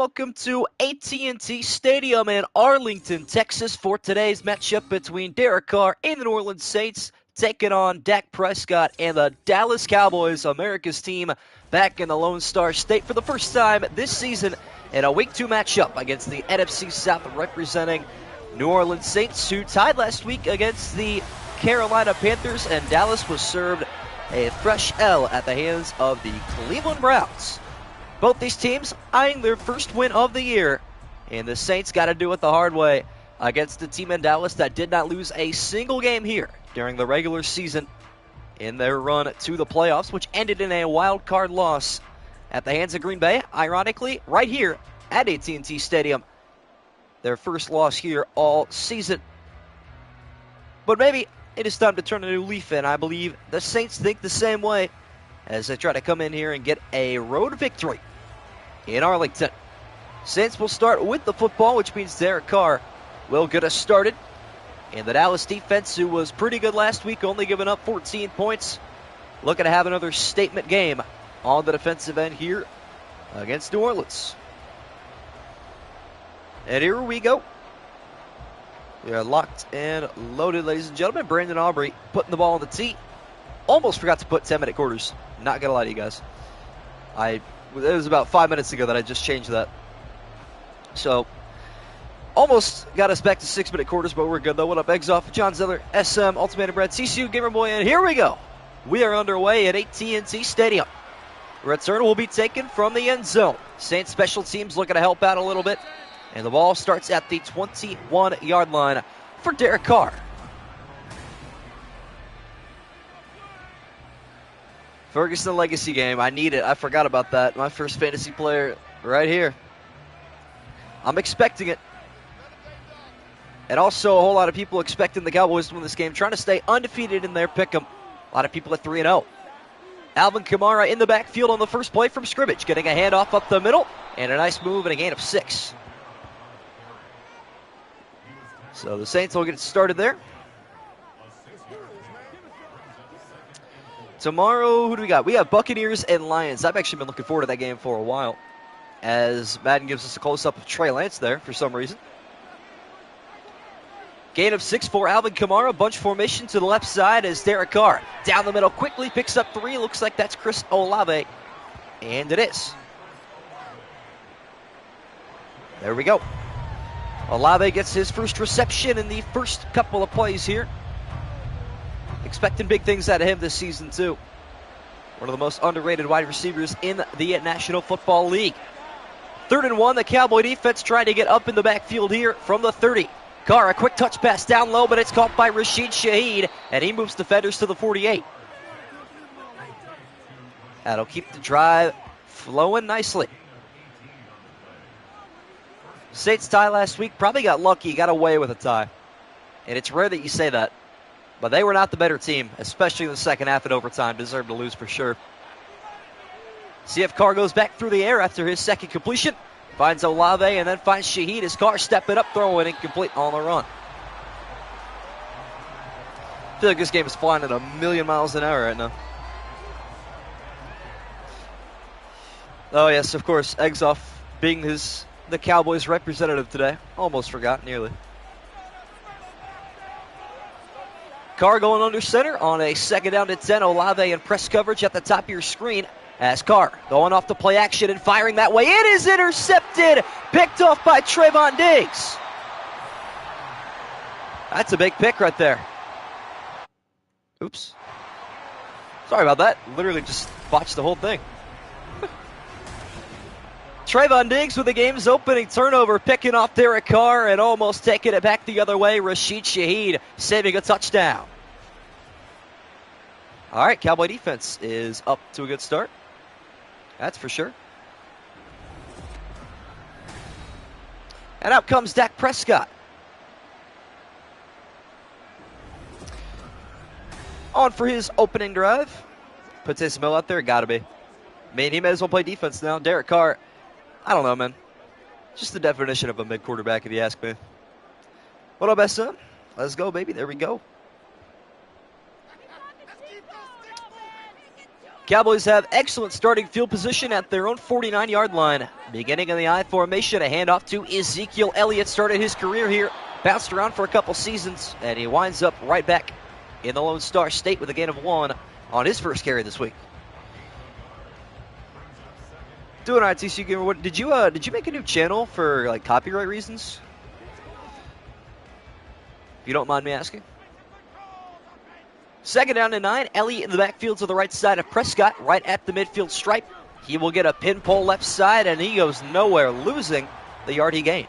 Welcome to AT&T Stadium in Arlington, Texas for today's matchup between Derek Carr and the New Orleans Saints taking on Dak Prescott and the Dallas Cowboys, America's team back in the Lone Star State for the first time this season in a Week 2 matchup against the NFC South representing New Orleans Saints, who tied last week against the Carolina Panthers, and Dallas was served a fresh L at the hands of the Cleveland Browns. Both these teams eyeing their first win of the year, and the Saints got to do it the hard way against a team in Dallas that did not lose a single game here during the regular season in their run to the playoffs, which ended in a wild card loss at the hands of Green Bay, ironically, right here at AT&T Stadium. Their first loss here all season. But maybe it is time to turn a new leaf, and I believe the Saints think the same way as they try to come in here and get a road victory in Arlington. Saints will start with the football, which means Derek Carr will get us started. And the Dallas defense, who was pretty good last week, only giving up 14 points, looking to have another statement game on the defensive end here against New Orleans. And here we go. We are locked and loaded, ladies and gentlemen. Brandon Aubrey putting the ball on the tee. Almost forgot to put 10-minute quarters. Not going to lie to you guys. It was about 5 minutes ago that I just changed that. So, almost got us back to 6-minute quarters, but we're good though. What up, Eggs Off? John Zeller, SM, Ultimatum Brad, CCU, Gamer Boy, and here we go. We are underway at AT&T Stadium. Return will be taken from the end zone. Saints special teams looking to help out a little bit. And the ball starts at the 21-yard line for Derek Carr. Ferguson Legacy game. I need it. I forgot about that. My first fantasy player right here. I'm expecting it. And also a whole lot of people expecting the Cowboys to win this game, trying to stay undefeated in their pick'em. A lot of people at 3-0. Alvin Kamara in the backfield on the first play from scrimmage, getting a handoff up the middle, and a nice move and a gain of 6. So the Saints will get it started there. Tomorrow, who do we got? We have Buccaneers and Lions. I've actually been looking forward to that game for a while, as Madden gives us a close-up of Trey Lance there for some reason. Gain of 6 for Alvin Kamara. Bunch formation to the left side as Derek Carr down the middle quickly picks up 3. Looks like that's Chris Olave, and it is. There we go. Olave gets his first reception in the first couple of plays here. Expecting big things out of him this season, too. One of the most underrated wide receivers in the National Football League. 3rd and 1, the Cowboy defense trying to get up in the backfield here from the 30. Carr, a quick touch pass down low, but it's caught by Rashid Shaheed, and he moves defenders to the 48. That'll keep the drive flowing nicely. Saints tie last week, probably got lucky, got away with a tie. And it's rare that you say that. But they were not the better team, especially in the second half and overtime. Deserved to lose for sure. See if Carr goes back through the air after his second completion. Finds Olave and then finds Shaheed. His Carr stepping up, throwing incomplete on the run. I feel like this game is flying at 1,000,000 miles an hour right now. Oh, yes, of course. Eggs Off being the Cowboys representative today. Almost forgot, nearly. Carr going under center on a 2nd down to 10. Olave in press coverage at the top of your screen as Carr going off to play action and firing that way. It is intercepted. Picked off by Trayvon Diggs. That's a big pick right there. Oops. Sorry about that. Literally just botched the whole thing. Trayvon Diggs with the game's opening turnover, picking off Derek Carr and almost taking it back the other way. Rashid Shaheed saving a touchdown. All right, Cowboy defense is up to a good start. That's for sure. And out comes Dak Prescott. On for his opening drive. Puts his mill out there, gotta be. I mean, he may as well play defense now. Derek Carr, I don't know, man. Just the definition of a mid-quarterback, if you ask me. What up, SM? Let's go, baby. There we go. Cowboys have excellent starting field position at their own 49-yard line. Beginning in the I formation, a handoff to Ezekiel Elliott. Started his career here, bounced around for a couple seasons, and he winds up right back in the Lone Star State with a gain of 1 on his first carry this week. Doing all right, TC Gamer. What did you make a new channel for like copyright reasons? If you don't mind me asking. Second down and 9. Elliott in the backfield to the right side of Prescott, right at the midfield stripe. He will get a pin pull left side, and he goes nowhere, losing the yard he gained.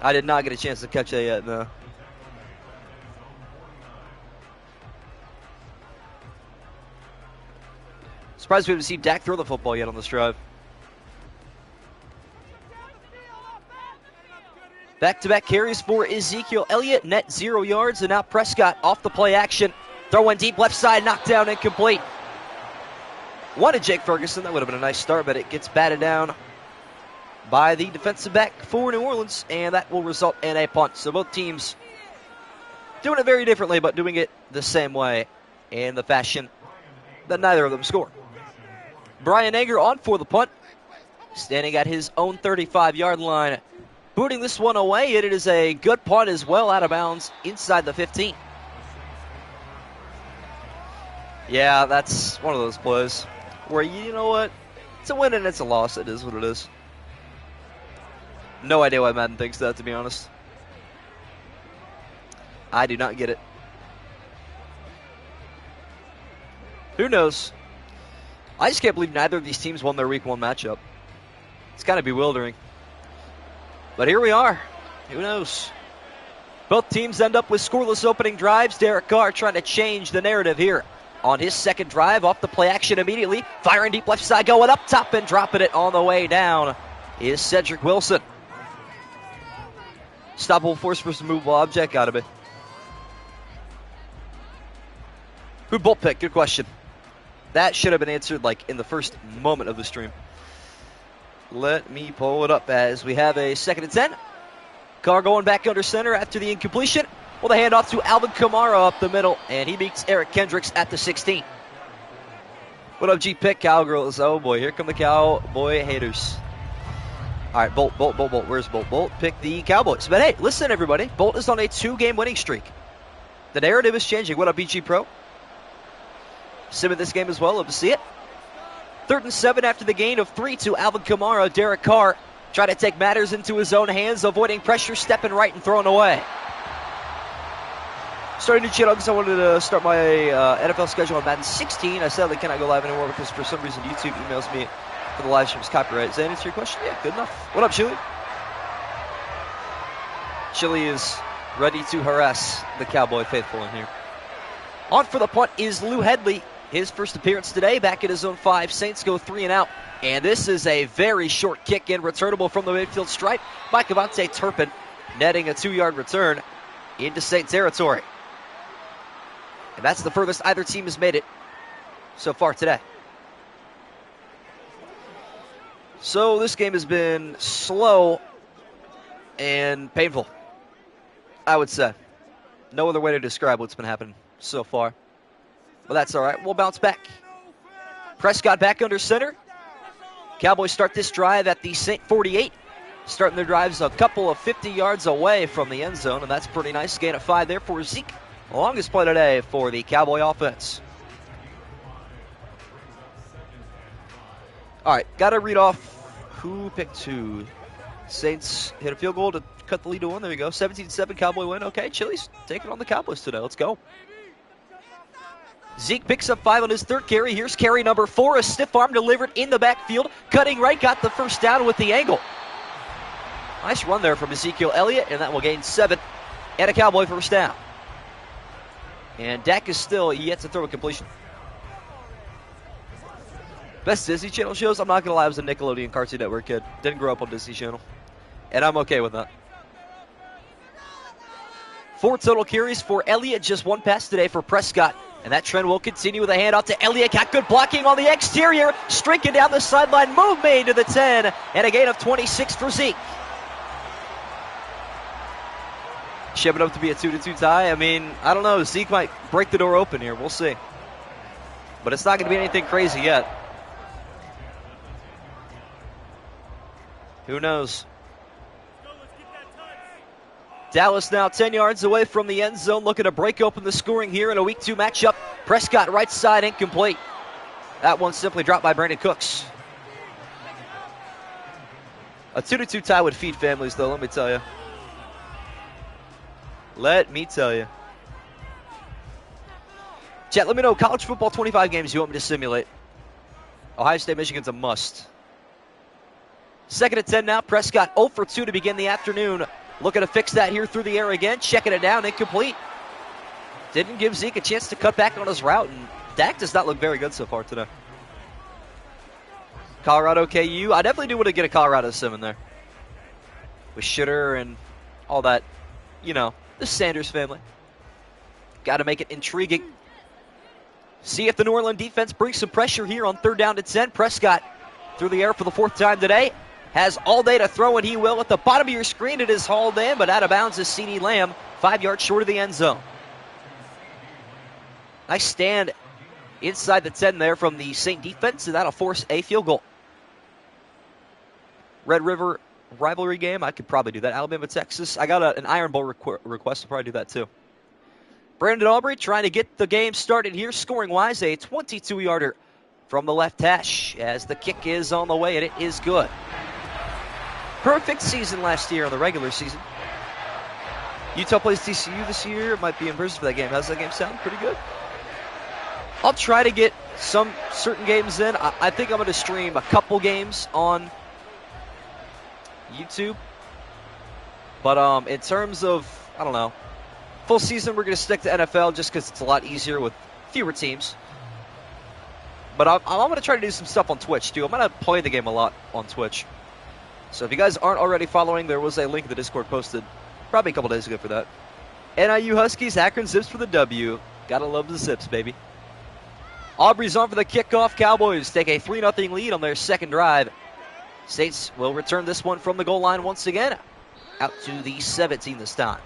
I did not get a chance to catch that yet, no. Surprised we haven't seen Dak throw the football yet on this drive. Back-to-back carries for Ezekiel Elliott, net 0 yards, and now Prescott off the play action. Throwing deep left side, knocked down, incomplete. Wanted Jake Ferguson, that would have been a nice start, but it gets batted down by the defensive back for New Orleans, and that will result in a punt. So both teams doing it very differently, but doing it the same way in the fashion that neither of them score. Brian Anger on for the punt, standing at his own 35-yard line. Booting this one away, it is a good punt as well, out of bounds inside the 15. Yeah, that's one of those plays where, you know what, it's a win and it's a loss. It is what it is. No idea why Madden thinks that, to be honest. I do not get it. Who knows? I just can't believe neither of these teams won their Week 1 matchup. It's kind of bewildering. But here we are. Who knows? Both teams end up with scoreless opening drives. Derek Carr trying to change the narrative here on his second drive. Off the play action immediately. Firing deep left side, going up top and dropping it on the way down is Cedric Wilson. Stoppable force versus movable object. Gotta be. Who'd bolt pick? Good question. That should have been answered like in the first moment of the stream. Let me pull it up as we have a 2nd and 10. Carr going back under center after the incompletion. Well, the handoff to Alvin Kamara up the middle, and he meets Eric Kendricks at the 16. What up, G-Pick, Cowgirls? Oh, boy, here come the Cowboy haters. All right, Bolt. Where's Bolt? Bolt picked the Cowboys. But, hey, listen, everybody. Bolt is on a 2-game winning streak. The narrative is changing. What up, BG Pro? Sim in this game as well. Love to see it. 3rd and 7 after the gain of 3 to Alvin Kamara. Derek Carr trying to take matters into his own hands, avoiding pressure, stepping right and throwing away. Starting a new channel because I wanted to start my NFL schedule on Madden 16. I sadly cannot go live anymore because for some reason YouTube emails me for the live stream's copyright. Does that answer your question? Yeah, good enough. What up, Chili? Chili is ready to harass the Cowboy faithful in here. On for the punt is Lou Headley. His first appearance today, back at his own 5. Saints go 3 and out. And this is a very short kick in, returnable from the midfield stripe by Cavante Turpin, netting a 2-yard return into Saint territory. And that's the furthest either team has made it so far today. So this game has been slow and painful, I would say. No other way to describe what's been happening so far. But that's all right. We'll bounce back. Prescott back under center. Cowboys start this drive at the Saint 48. Starting their drives a couple of 50 yards away from the end zone, and that's pretty nice. Gain of 5 there for Zeke. The longest play today for the Cowboy offense. All right, got to read off who picked who. Saints hit a field goal to cut the lead to 1. There we go. 17-7 Cowboy win. Okay, Chili's taking on the Cowboys today. Let's go. Zeke picks up 5 on his 3rd carry. Here's carry number 4. A stiff arm delivered in the backfield. Cutting right, got the first down with the angle. Nice run there from Ezekiel Elliott, and that will gain 7 and a Cowboy first down. And Dak is still yet to throw a completion. Best Disney Channel shows? I'm not going to lie, I was a Nickelodeon Cartoon Network kid. Didn't grow up on Disney Channel. And I'm okay with that. 4 total carries for Elliott. Just 1 pass today for Prescott. And that trend will continue with a handoff to Elliott. Got good blocking on the exterior. Streaking down the sideline. Move made to the 10. And a gain of 26 for Zeke. Shaping up to be a 2-2 tie. I mean, I don't know. Zeke might break the door open here. We'll see. But it's not going to be anything crazy yet. Who knows? Dallas now 10 yards away from the end zone, looking to break open the scoring here in a Week 2 matchup. Prescott right side incomplete. That one simply dropped by Brandon Cooks. A 2-2 tie would feed families, though, let me tell you. Let me tell you. Chat, let me know, college football 25 games you want me to simulate. Ohio State, Michigan's a must. 2nd and 10 now. Prescott 0 for 2 to begin the afternoon. Looking to fix that here through the air again. Checking it down, incomplete. Didn't give Zeke a chance to cut back on his route, and Dak does not look very good so far today. Colorado KU. I definitely do want to get a Colorado sim in there. With Shitter and all that, you know, the Sanders family. Got to make it intriguing. See if the New Orleans defense brings some pressure here on 3rd down to 10. Prescott through the air for the 4th time today. Has all day to throw, and he will. At the bottom of your screen, it is hauled in, but out of bounds is CeeDee Lamb, 5 yards short of the end zone. Nice stand inside the 10 there from the Saint defense, and that'll force a field goal. Red River rivalry game, I could probably do that. Alabama, Texas. I got an Iron Bowl request to probably do that too. Brandon Aubrey trying to get the game started here, scoring-wise, a 22-yarder from the left hash as the kick is on the way, and it is good. Perfect season last year in the regular season. Utah plays TCU this year. It might be in person for that game. How's that game sound? Pretty good. I'll try to get some certain games in. I think I'm going to stream a couple games on YouTube. But in terms of, I don't know, full season, we're going to stick to NFL just because it's a lot easier with fewer teams. But I'm going to try to do some stuff on Twitch, too. I'm going to play the game a lot on Twitch. So if you guys aren't already following, there was a link in the Discord posted probably a couple days ago for that. NIU Huskies, Akron Zips for the W. Gotta love the Zips, baby. Aubrey's on for the kickoff. Cowboys take a 3-0 lead on their 2nd drive. Saints will return this one from the goal line once again. Out to the 17 this time.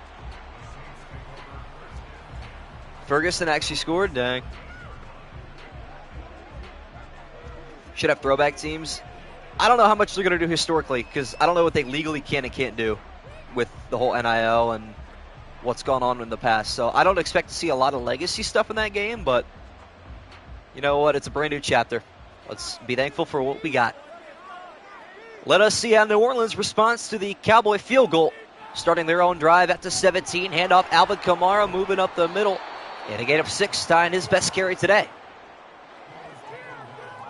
Ferguson actually scored. Dang. Should have throwback teams. I don't know how much they're going to do historically because I don't know what they legally can and can't do with the whole NIL and what's gone on in the past. So I don't expect to see a lot of legacy stuff in that game, but you know what? It's a brand new chapter. Let's be thankful for what we got. Let us see how New Orleans responds to the Cowboy field goal. Starting their own drive at the 17. Handoff Alvin Kamara moving up the middle. And a gain of 6, tying his best carry today.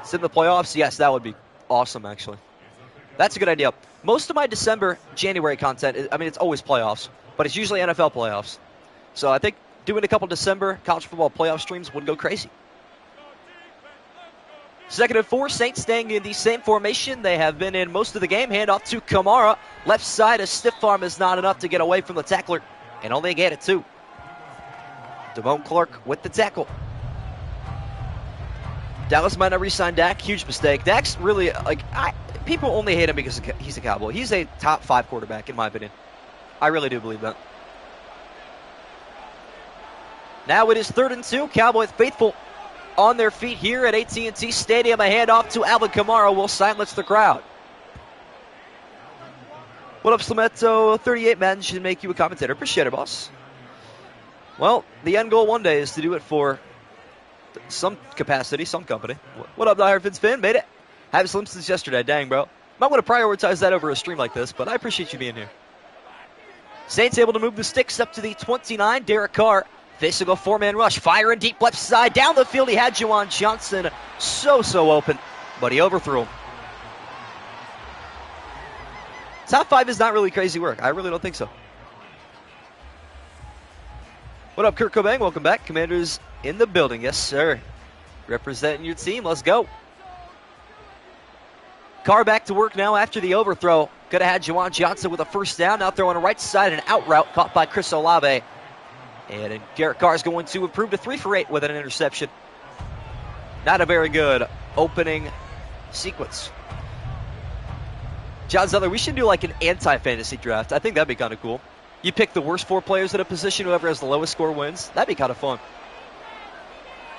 It's in the playoffs. Yes, that would be awesome, actually. That's a good idea. Most of my December, January content, I mean, it's always playoffs, but it's usually NFL playoffs. So I think doing a couple December college football playoff streams would go crazy. 2nd and 4, Saints staying in the same formation they have been in most of the game. Handoff to Kamara. Left side, a stiff arm is not enough to get away from the tackler, and only a gain of 2. Devon Clark with the tackle. Dallas might not re-sign Dak. Huge mistake. Dak's really, people only hate him because he's a Cowboy. He's a top 5 quarterback, in my opinion. I really do believe that. Now it is 3rd and 2. Cowboys faithful on their feet here at AT&T Stadium. A handoff to Alvin Kamara will silence the crowd. What up, Slametto? 38 Madden should make you a commentator. Appreciate it, boss. Well, the end goal one day is to do it for some capacity, some company. What up, Die Fins fan? Made it. Have Slim since yesterday. Dang, bro. Might want to prioritize that over a stream like this, but I appreciate you being here. Saints able to move the sticks up to the 29. Derek Carr facing a 4-man rush. Firing deep left side. Down the field, he had Juwan Johnson so open, but he overthrew him. Top 5 is not really crazy work. I really don't think so. What up, Kurt Cobain? Welcome back. Commanders in the building. Yes, sir. Representing your team. Let's go. Carr back to work now after the overthrow. Could have had Juwan Johnson with a first down. Now throwing a right side and out route caught by Chris Olave. And Garrett Carr is going to improve to 3 for 8 with an interception. Not a very good opening sequence. John Zeller, we should do like an anti-fantasy draft. I think that'd be kind of cool. You pick the worst 4 players at a position, whoever has the lowest score wins. That'd be kind of fun.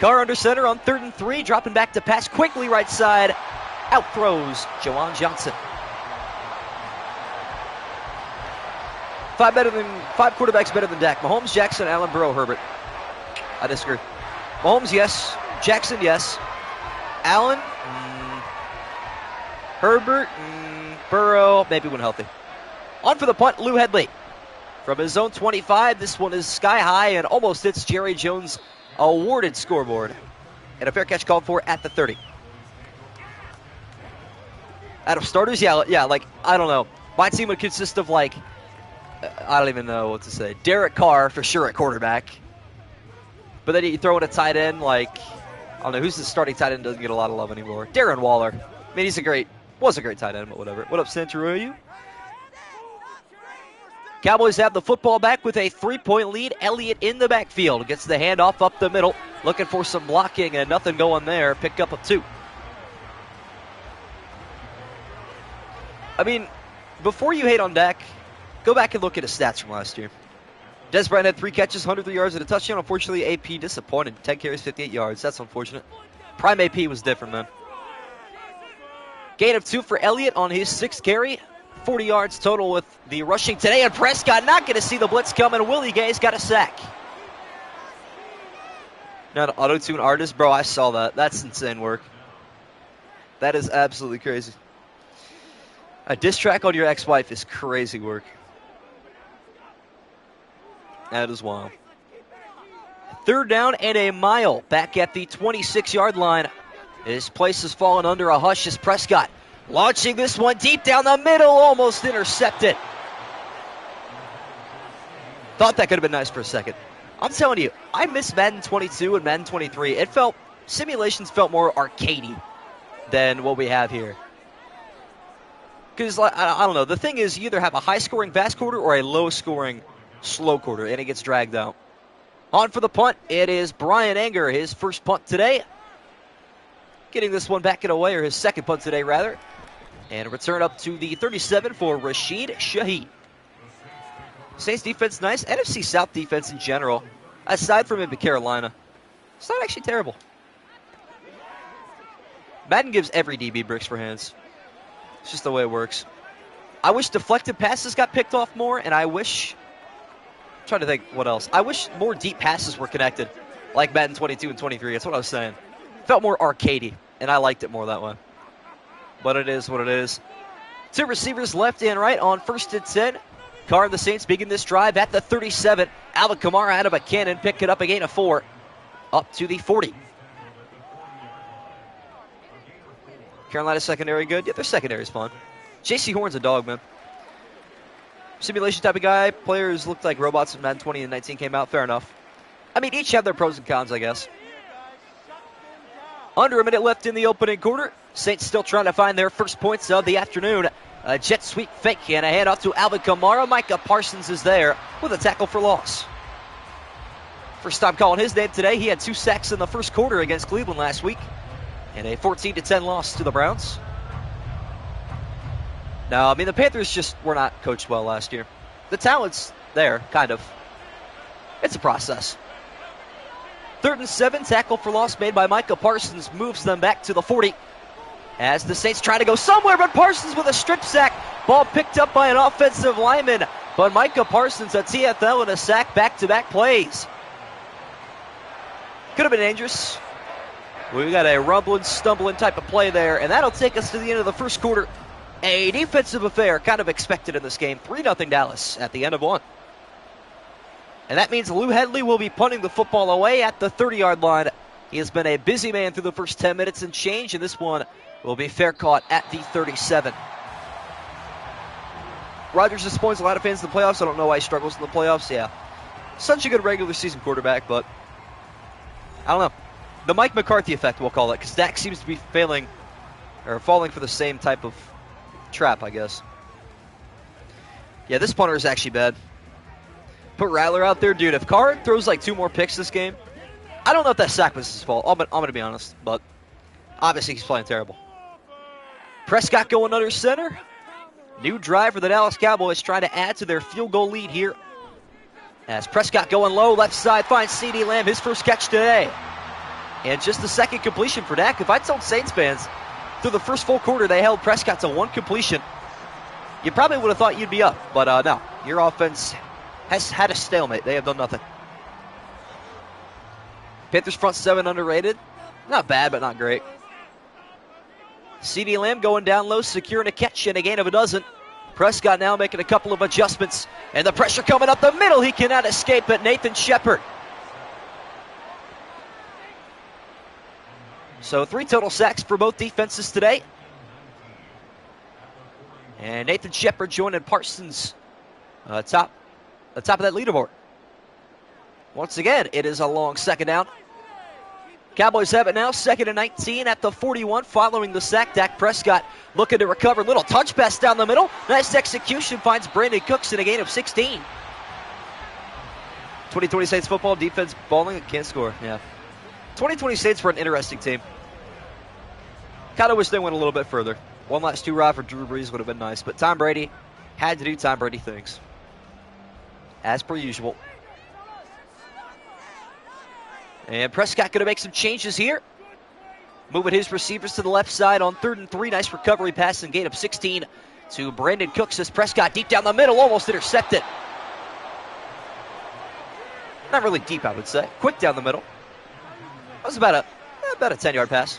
Carr under center on 3rd and 3, dropping back to pass quickly right side. Out throws Jawan Johnson. Five quarterbacks better than Dak. Mahomes, Jackson, Allen, Burrow, Herbert. I disagree. Mahomes, yes. Jackson, yes. Allen, Herbert, Burrow, maybe when healthy. On for the punt, Lou Hedley. From his own 25, this one is sky high and almost hits Jerry Jones' awarded scoreboard. And a fair catch called for at the 30. Out of starters, yeah, like, I don't know. My team would consist of, like, I don't even know what to say. Derek Carr, for sure, at quarterback. But then you throw in a tight end, like, I don't know, who's the starting tight end doesn't get a lot of love anymore? Darren Waller. I mean, was a great tight end, but whatever. What up, Santaroyu? Cowboys have the football back with a 3-point lead. Elliott in the backfield. Gets the handoff up the middle. Looking for some blocking and nothing going there. Pick up a 2. I mean, before you hate on Dak, go back and look at his stats from last year. Des Bryant had 3 catches, 103 yards, and a touchdown. Unfortunately, AP disappointed. 10 carries, 58 yards. That's unfortunate. Prime AP was different, man. Gain of 2 for Elliott on his 6th carry. 40 yards total with the rushing today. And Prescott not going to see the blitz coming. Willie Gay's got a sack. Not an auto-tune artist. Bro, I saw that. That's insane work. That is absolutely crazy. A diss track on your ex-wife is crazy work. That is wild. 3rd down and a mile back at the 26-yard line. This place has fallen under a hush as Prescott launching this one deep down the middle, almost intercepted. Thought that could have been nice for a second. I'm telling you, I miss Madden 22 and Madden 23. Simulations felt more arcadey than what we have here. Because, I don't know, the thing is you either have a high-scoring fast quarter or a low-scoring slow quarter, and it gets dragged out. On for the punt, it is Brian Anger, his first punt today. Getting this one back and away, or his second punt today, rather. And a return up to the 37 for Rashid Shaheed. Saints defense nice. NFC South defense in general, aside from maybe Carolina, it's not actually terrible. Madden gives every DB bricks for hands. It's just the way it works. I wish deflected passes got picked off more, and I wish... I'm trying to think what else. I wish more deep passes were connected, like Madden 22 and 23. That's what I was saying. Felt more arcadey, and I liked it more that way. But it is what it is. 2 receivers left and right on 1st and 10. Carr and the Saints begin this drive at the 37. Alvin Kamara out of a cannon, pick it up a gain of 4. Up to the 40. Carolina secondary good. Yeah, their secondary is fun. J.C. Horn's a dog, man. Simulation type of guy. Players looked like robots when Madden 20 and 19 came out. Fair enough. I mean, each have their pros and cons, I guess. Under a minute left in the opening quarter. Saints still trying to find their first points of the afternoon. A jet sweep fake and a handoff to Alvin Kamara. Micah Parsons is there with a tackle for loss. First time calling his name today. He had 2 sacks in the first quarter against Cleveland last week. And a 14-10 loss to the Browns. No, I mean, the Panthers just were not coached well last year. The talent's there, kind of. It's a process. 3rd and 7, tackle for loss made by Micah Parsons, moves them back to the 40. As the Saints try to go somewhere, but Parsons with a strip sack. Ball picked up by an offensive lineman. But Micah Parsons, a TFL and a sack, back-to-back plays. Could have been dangerous. We got a rumbling, stumbling type of play there, and that'll take us to the end of the first quarter. A defensive affair kind of expected in this game. 3-0 Dallas at the end of 1. And that means Lou Hedley will be punting the football away at the 30-yard line. He has been a busy man through the first 10 minutes and change, and this one will be fair caught at the 37. Rodgers disappoints a lot of fans in the playoffs. I don't know why he struggles in the playoffs. Yeah, such a good regular season quarterback, but I don't know. The Mike McCarthy effect, we'll call it, because Dak seems to be falling for the same type of trap, I guess. Yeah, this punter is actually bad. Put Rattler out there, dude. If Carr throws like 2 more picks this game, I don't know if that sack was his fault. I'm going to be honest, but obviously he's playing terrible. Prescott going under center. New drive for the Dallas Cowboys, trying to add to their field goal lead here. As Prescott going low, left side, finds CeeDee Lamb, his first catch today. And just the second completion for Dak. If I told Saints fans through the first full quarter they held Prescott to one completion, you probably would have thought you'd be up. But no, your offense has had a stalemate. They have done nothing. Panthers front seven underrated. Not bad, but not great. CeeDee Lamb going down low, securing a catch and a gain of a dozen. Prescott now making a couple of adjustments. And the pressure coming up the middle. He cannot escape it. Nathan Shepard. So 3 total sacks for both defenses today. And Nathan Shepard joining Parsons top of that leaderboard. Once again, it is a long second down. Cowboys have it now, 2nd and 19 at the 41 following the sack. Dak Prescott looking to recover. Little touch pass down the middle. Nice execution, finds Brandon Cooks in a gain of 16. 2020 Saints football, defense balling and can't score. Yeah. 2020 Saints were an interesting team. Kind of wish they went a little bit further. One last hurrah for Drew Brees would have been nice, but Tom Brady had to do Tom Brady things. As per usual. And Prescott going to make some changes here. Moving his receivers to the left side on 3rd and 3. Nice recovery pass and gain of 16 to Brandon Cooks as Prescott deep down the middle, almost intercepted. Not really deep, I would say. Quick down the middle. That was about a 10-yard pass.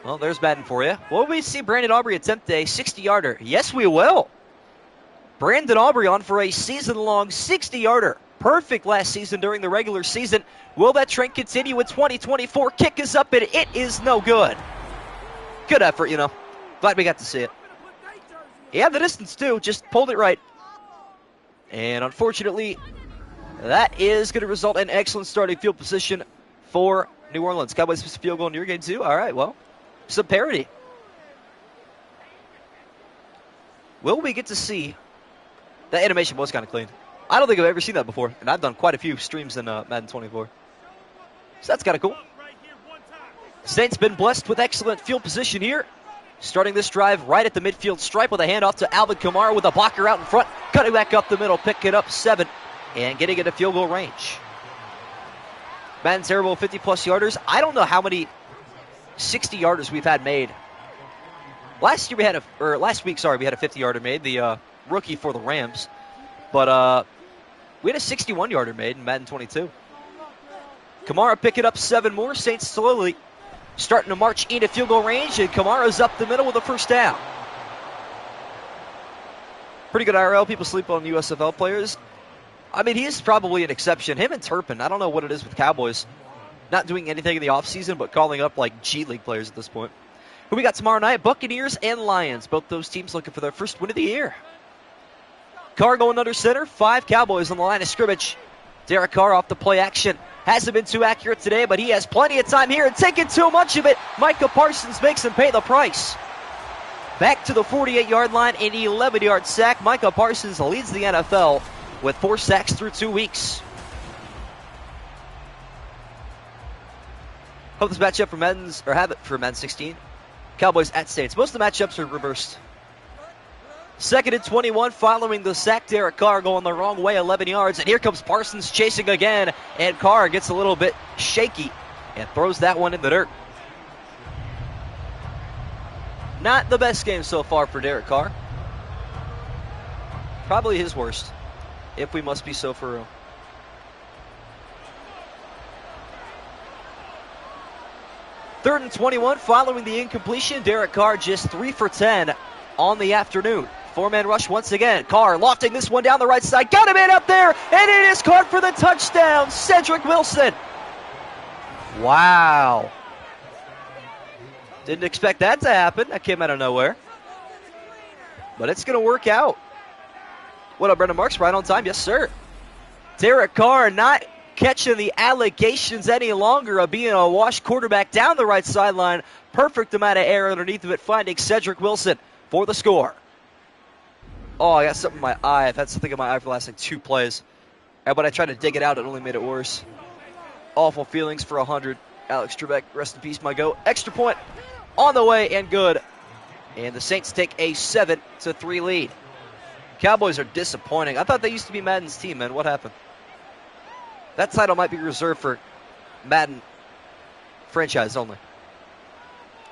Well, there's Madden for you. Will we see Brandon Aubrey attempt a 60-yarder? Yes, we will. Brandon Aubrey on for a season-long 60-yarder. Perfect last season during the regular season. Will that trend continue in 2024? Kick is up, and it is no good. Good effort, you know. Glad we got to see it. He had the distance, too. Just pulled it right. And unfortunately, that is going to result in excellent starting field position for New Orleans. Cowboys field goal in your game, too? All right, well, some parity. Will we get to see... That animation was kind of clean. I don't think I've ever seen that before, and I've done quite a few streams in Madden 24. So that's kind of cool. Saints been blessed with excellent field position here. Starting this drive right at the midfield stripe with a handoff to Alvin Kamara with a blocker out in front. Cutting back up the middle, picking up 7, and getting into field goal range. Madden terrible 50-plus yarders. I don't know how many 60-yarders we've had made. Last week, we had a 50-yarder made. The rookie for the Rams. But we had a 61-yarder made in Madden 22. Kamara picking up 7 more. Saints slowly starting to march into field goal range, and Kamara's up the middle with a first down. Pretty good IRL. People sleep on USFL players. I mean, he's probably an exception. Him and Turpin, I don't know what it is with Cowboys. Not doing anything in the offseason, but calling up like G League players at this point. Who we got tomorrow night? Buccaneers and Lions. Both those teams looking for their first win of the year. Carr going under center. 5 Cowboys on the line of scrimmage. Derek Carr off the play action. Hasn't been too accurate today, but he has plenty of time here and taking too much of it. Micah Parsons makes him pay the price. Back to the 48-yard line, an 11-yard sack. Micah Parsons leads the NFL with 4 sacks through 2 weeks. Hope this matchup for Madden 16. Cowboys at Saints. Most of the matchups are reversed. 2nd and 21 following the sack. Derek Carr going the wrong way, 11 yards. And here comes Parsons chasing again. And Carr gets a little bit shaky and throws that one in the dirt. Not the best game so far for Derek Carr. Probably his worst, if we must be so for real. Third and 21 following the incompletion. Derek Carr just 3 for 10 on the afternoon. 4-man rush once again. Carr lofting this one down the right side. Got him in up there, and it is caught for the touchdown. Cedric Wilson. Wow. Didn't expect that to happen. That came out of nowhere. But it's going to work out. What up, Brendan Marks? Right on time? Yes, sir. Derek Carr not catching the allegations any longer of being a washed quarterback down the right sideline. Perfect amount of air underneath of it, finding Cedric Wilson for the score. Oh, I got something in my eye. I've had something in my eye for the last 2 plays. And when I tried to dig it out, it only made it worse. Awful feelings for 100. Alex Trebek, rest in peace, my goat. Extra point on the way and good. And the Saints take a 7-3 lead. Cowboys are disappointing. I thought they used to be Madden's team, man. What happened? That title might be reserved for Madden franchise only.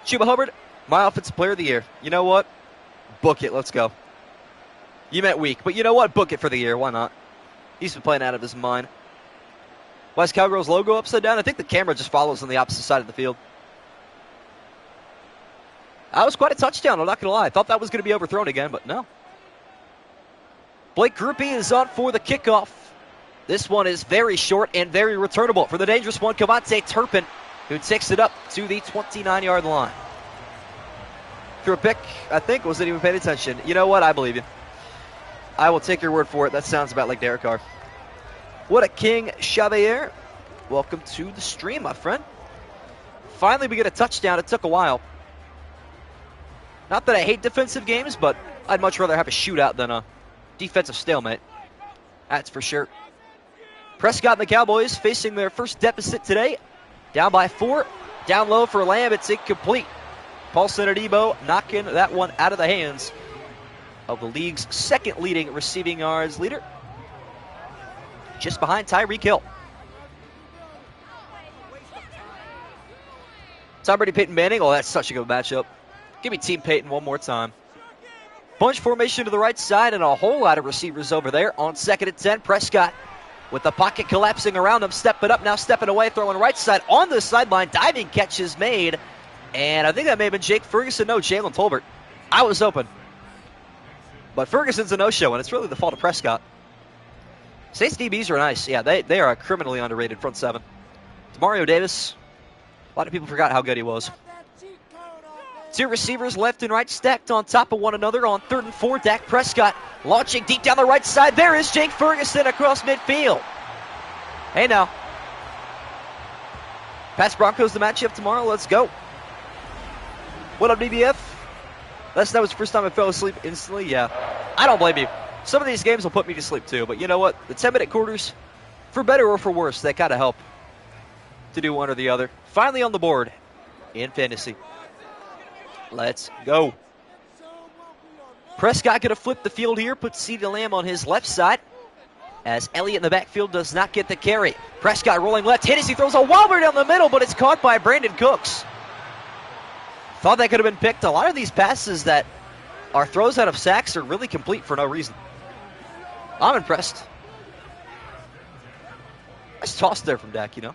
Chuba Hubbard, my offensive player of the year. You know what? Book it. Let's go. You meant week, but you know what? Book it for the year. Why not? He's been playing out of his mind. Why is Cowgirls logo upside down? I think the camera just follows on the opposite side of the field. That was quite a touchdown, I'm not going to lie. I thought that was going to be overthrown again, but no. Blake Grupe is on for the kickoff. This one is very short and very returnable for the dangerous one, Cavante Turpin, who takes it up to the 29-yard line. Threw a pick, I think, wasn't even paying attention. You know what? I believe you. I will take your word for it. That sounds about like Derek Carr. What a king, Xavier. Welcome to the stream, my friend. Finally, we get a touchdown. It took a while. Not that I hate defensive games, but I'd much rather have a shootout than a defensive stalemate. That's for sure. Prescott and the Cowboys facing their first deficit today. Down by 4. Down low for Lamb. It's incomplete. Paulson Adebo knocking that one out of the hands of the league's second leading receiving yards leader. Just behind Tyreek Hill. Tom Brady, Peyton Manning. Oh, that's such a good matchup. Give me Team Peyton one more time. Bunch formation to the right side and a whole lot of receivers over there on 2nd and 10. Prescott with the pocket collapsing around him. Stepping up now, stepping away, throwing right side on the sideline. Diving catch is made. And I think that may have been Jake Ferguson. No, Jalen Tolbert. I was open. But Ferguson's a no-show, and it's really the fault of Prescott. Saints DBs are nice. Yeah, they are a criminally underrated front seven. Demario Davis, a lot of people forgot how good he was. 2 receivers left and right stacked on top of one another on 3rd and 4. Dak Prescott launching deep down the right side. There is Jake Ferguson across midfield. Hey now. Pats Broncos the matchup tomorrow. Let's go. What up, DBF? That was the first time I fell asleep instantly. Yeah, I don't blame you. Some of these games will put me to sleep too, but you know what? The 10-minute quarters, for better or for worse, they kind of help to do one or the other. Finally on the board in fantasy. Let's go. Prescott going to flip the field here, put CeeDee Lamb on his left side, as Elliott in the backfield does not get the carry. Prescott rolling left, hit as he throws a wobber down the middle, but it's caught by Brandon Cooks. Thought that could have been picked. A lot of these passes that are throws out of sacks are really complete for no reason. I'm impressed. Nice toss there from Dak, you know.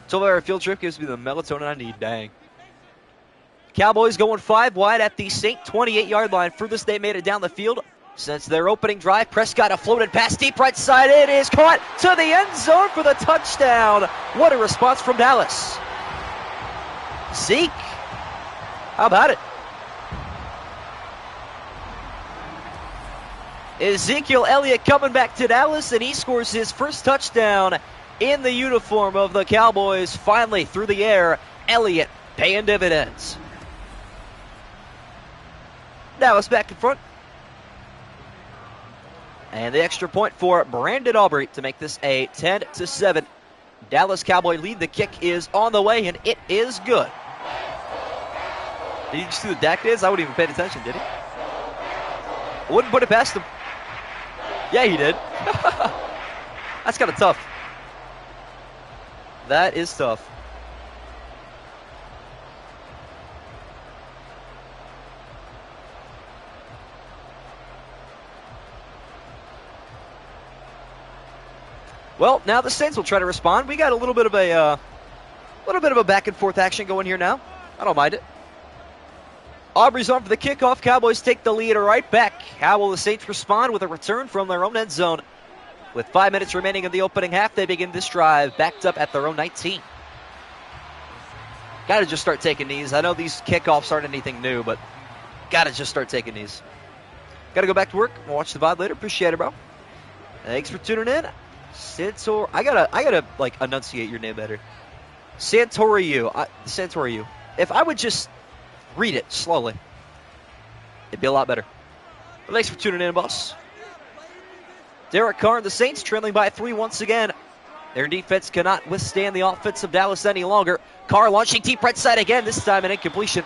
12-hour field trip gives me the melatonin I need. Dang. Cowboys going 5 wide at the Saint 28-yard line. Furthest they made it down the field since their opening drive. Prescott a floated pass deep right side. It is caught to the end zone for the touchdown. What a response from Dallas. Zeke. How about it? Ezekiel Elliott coming back to Dallas, and he scores his first touchdown in the uniform of the Cowboys. Finally, through the air, Elliott paying dividends. Dallas back in front. And the extra point for Brandon Aubrey to make this a 10-7 Dallas Cowboy lead. The kick is on the way, and it is good. Did you see the Dak is? I wouldn't even pay attention, did he? I wouldn't put it past him. Yeah, he did. That's kind of tough. That is tough. Well, now the Saints will try to respond. We got a little bit of a back and forth action going here now. I don't mind it. Aubrey's on for the kickoff. Cowboys take the lead right back. How will the Saints respond with a return from their own end zone? With 5 minutes remaining in the opening half, they begin this drive backed up at their own 19. Got to just start taking these. I know these kickoffs aren't anything new, but got to just start taking these. Got to go back to work. Watch the VOD later. Appreciate it, bro. Thanks for tuning in. Santor, I gotta like enunciate your name better. Santoriu. If I would just read it slowly, it'd be a lot better. But thanks for tuning in, boss. Derek Carr and the Saints trailing by 3 once again. Their defense cannot withstand the offense of Dallas any longer. Carr launching deep right side again, this time an incompletion.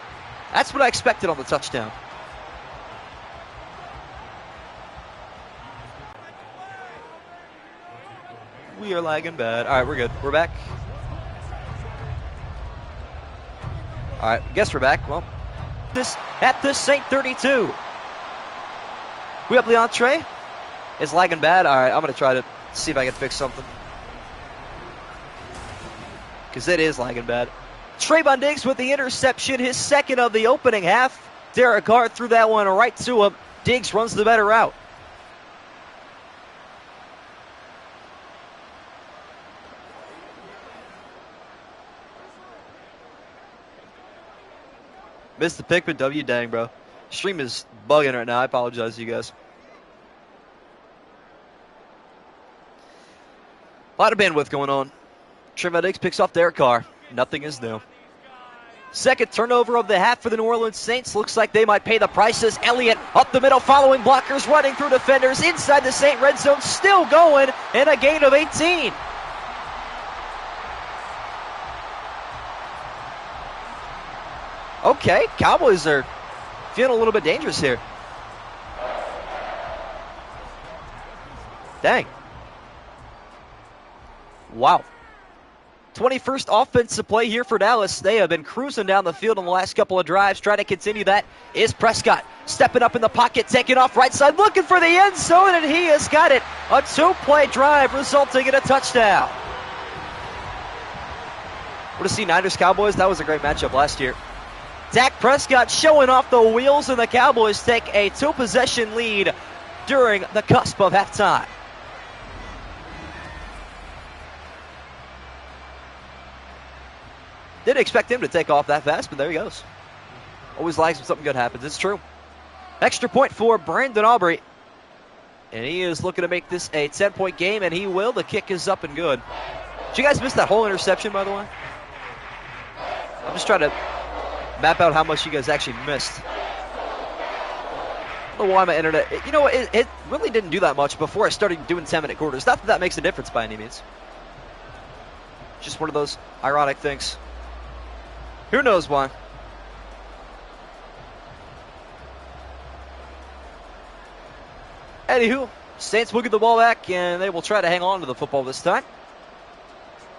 That's what I expected on the touchdown. We are lagging bad. All right, we're good. We're back. All right, guess we're back. Well, this at the St. 32. We up the entree. It's lagging bad. All right, I'm going to try to see if I can fix something. Because it is lagging bad. Trayvon Diggs with the interception, his second of the opening half. Derek Carr threw that one right to him. Diggs runs the better route. Missed the pick, but W dang, bro. Stream is bugging right now. I apologize to you guys. A lot of bandwidth going on. Trayvon Diggs picks off Derek Carr. Nothing is new. Second turnover of the half for the New Orleans Saints. Looks like they might pay the prices. Elliott up the middle, following blockers, running through defenders. Inside the Saint red zone, still going, and a gain of 18. Okay, Cowboys are feeling a little bit dangerous here. Dang. Wow. 21st offensive play here for Dallas. They have been cruising down the field on the last couple of drives. Trying to continue that is Prescott. Stepping up in the pocket, taking off right side, looking for the end zone, and he has got it. A two-play drive resulting in a touchdown. What to see Niners Cowboys? That was a great matchup last year. Dak Prescott showing off the wheels, and the Cowboys take a two-possession lead during the cusp of halftime. Didn't expect him to take off that fast, but there he goes. Always likes when something good happens. It's true. Extra point for Brandon Aubrey. And he is looking to make this a 10-point game, and he will. The kick is up and good. Did you guys miss that whole interception, by the way? I'm just trying to map out how much you guys actually missed. I don't know why my internet... You know, it really didn't do that much before I started doing 10-minute quarters. Not that that makes a difference by any means. Just one of those ironic things. Who knows why? Anywho, Saints will get the ball back, and they will try to hang on to the football this time.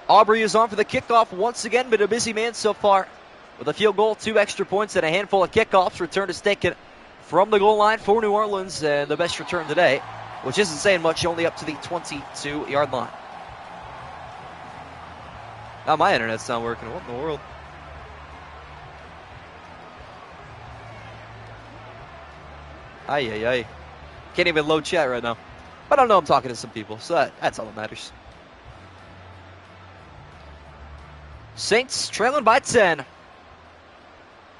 Aubrey is on for the kickoff once again, but a busy man so far. With a field goal, 2 extra points, and a handful of kickoffs. Return is taken from the goal line for New Orleans, and the best return today, which isn't saying much, only up to the 22-yard line. Now my internet's not working. What in the world? Ay. Can't even load chat right now. But I know I'm talking to some people, so that's all that matters. Saints trailing by 10.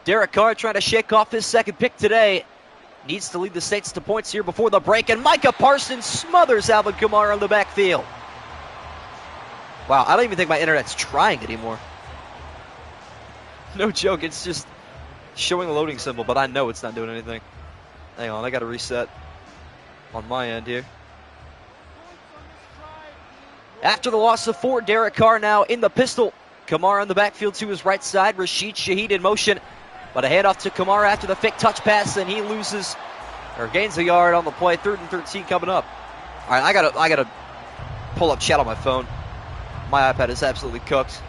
Derek Carr trying to shake off his second pick today. Needs to lead the Saints to points here before the break, and Micah Parsons smothers Alvin Kamara on the backfield. Wow, I don't even think my internet's trying anymore. No joke, it's just showing a loading symbol, but I know it's not doing anything. Hang on, I got to reset on my end here. After the loss of 4, Derek Carr now in the pistol. Kamara on the backfield to his right side. Rashid Shaheed in motion. But a handoff to Kamara after the fake touch pass, and he loses or gains a yard on the play. 3rd and 13 coming up. All right, I gotta pull up chat on my phone. My iPad is absolutely cooked.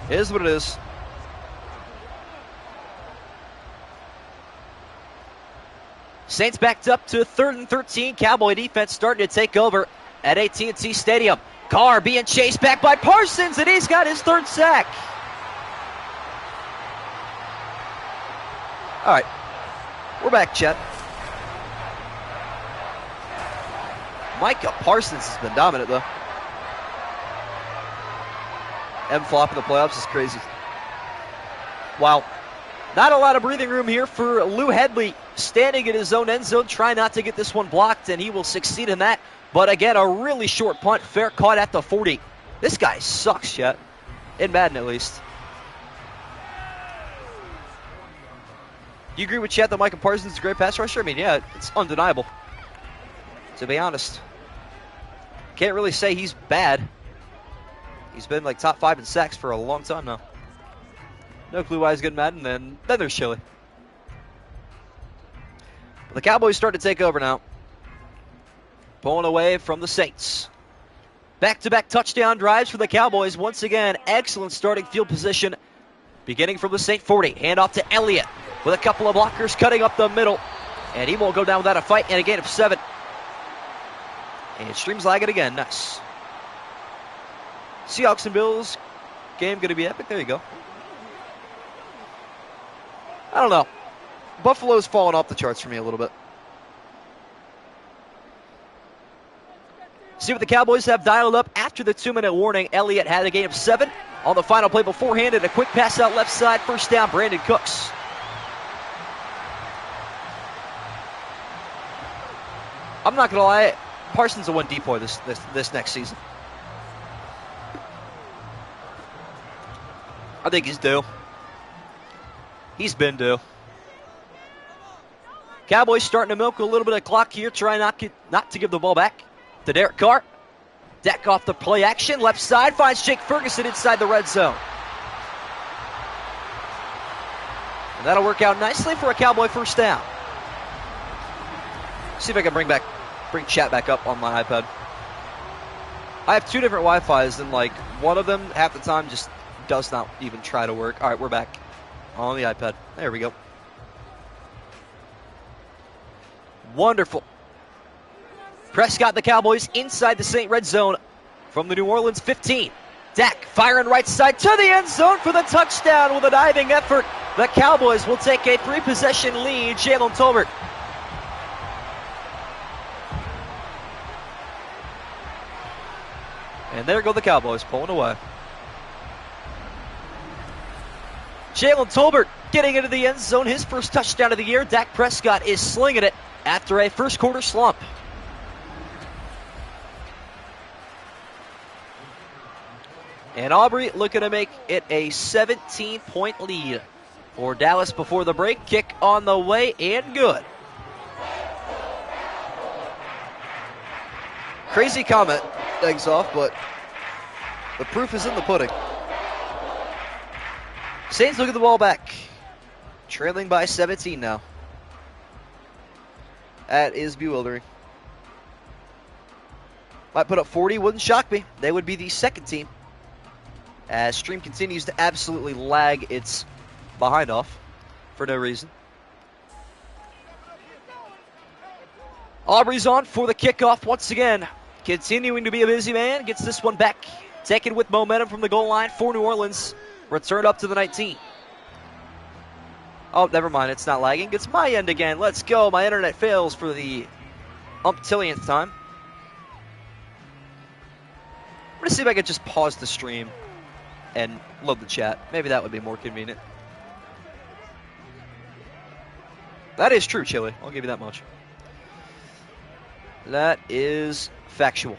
It is what it is. Saints backed up to 3rd and 13. Cowboy defense starting to take over at AT&T Stadium. Carr being chased back by Parsons, and he's got his 3rd sack. All right, we're back, Chet. Micah Parsons has been dominant, though. M-flop in the playoffs is crazy. Wow. Not a lot of breathing room here for Lou Hedley, standing in his own end zone, trying not to get this one blocked, and he will succeed in that. But again, a really short punt, fair caught at the 40. This guy sucks, Chet. In Madden, at least. Do you agree with Chet that Micah Parsons is a great pass rusher? I mean, yeah, it's undeniable, to be honest. Can't really say he's bad. He's been like top 5 in sacks for a long time now. No clue why he's good in Madden. Then there's Chili. But the Cowboys start to take over now. pulling away from the Saints. Back-to-back touchdown drives for the Cowboys. Once again, excellent starting field position. Beginning from the Saint 40. Hand off to Elliott with a couple of blockers cutting up the middle. And he won't go down without a fight, and a gain of 7. And streams lag it again. Nice. Seahawks and Bills game going to be epic. There you go. I don't know. Buffalo's fallen off the charts for me a little bit. See what the Cowboys have dialed up after the 2-minute warning. Elliott had a gain of 7 on the final play beforehand, and a quick pass out left side. First down, Brandon Cooks. I'm not going to lie. Parsons will win decoy this next season. I think he's due. He's been due. Cowboys starting to milk a little bit of clock here, trying not to give the ball back to Derek Carr. Deck off the play action, left side, finds Jake Ferguson inside the red zone. And that'll work out nicely for a Cowboy first down. See if I can bring chat back up on my iPad. I have 2 different Wi-Fis, and like one of them half the time just does not even try to work. All right, we're back on the iPad. There we go. Wonderful. Prescott, the Cowboys, inside the Saint red zone from the New Orleans 15. Dak firing right side to the end zone for the touchdown with a diving effort. The Cowboys will take a 3-possession lead. Jalen Tolbert. And there go the Cowboys pulling away. Jalen Tolbert getting into the end zone. His first touchdown of the year. Dak Prescott is slinging it after a first quarter slump. And Aubrey looking to make it a 17-point lead for Dallas before the break. Kick on the way and good. Crazy comment, eggs off, but the proof is in the pudding. Saints look at the ball back. Trailing by 17 now. That is bewildering. Might put up 40, wouldn't shock me. They would be the second team, as stream continues to absolutely lag its behind off for no reason. Aubrey's on for the kickoff once again. Continuing to be a busy man. Gets this one back. Taken with momentum from the goal line for New Orleans. Return up to the 19. Oh, never mind. It's not lagging. It's my end again. Let's go. My internet fails for the umptillionth time. I'm going to see if I can just pause the stream and load the chat. Maybe that would be more convenient. That is true, Chili. I'll give you that much. That is factual.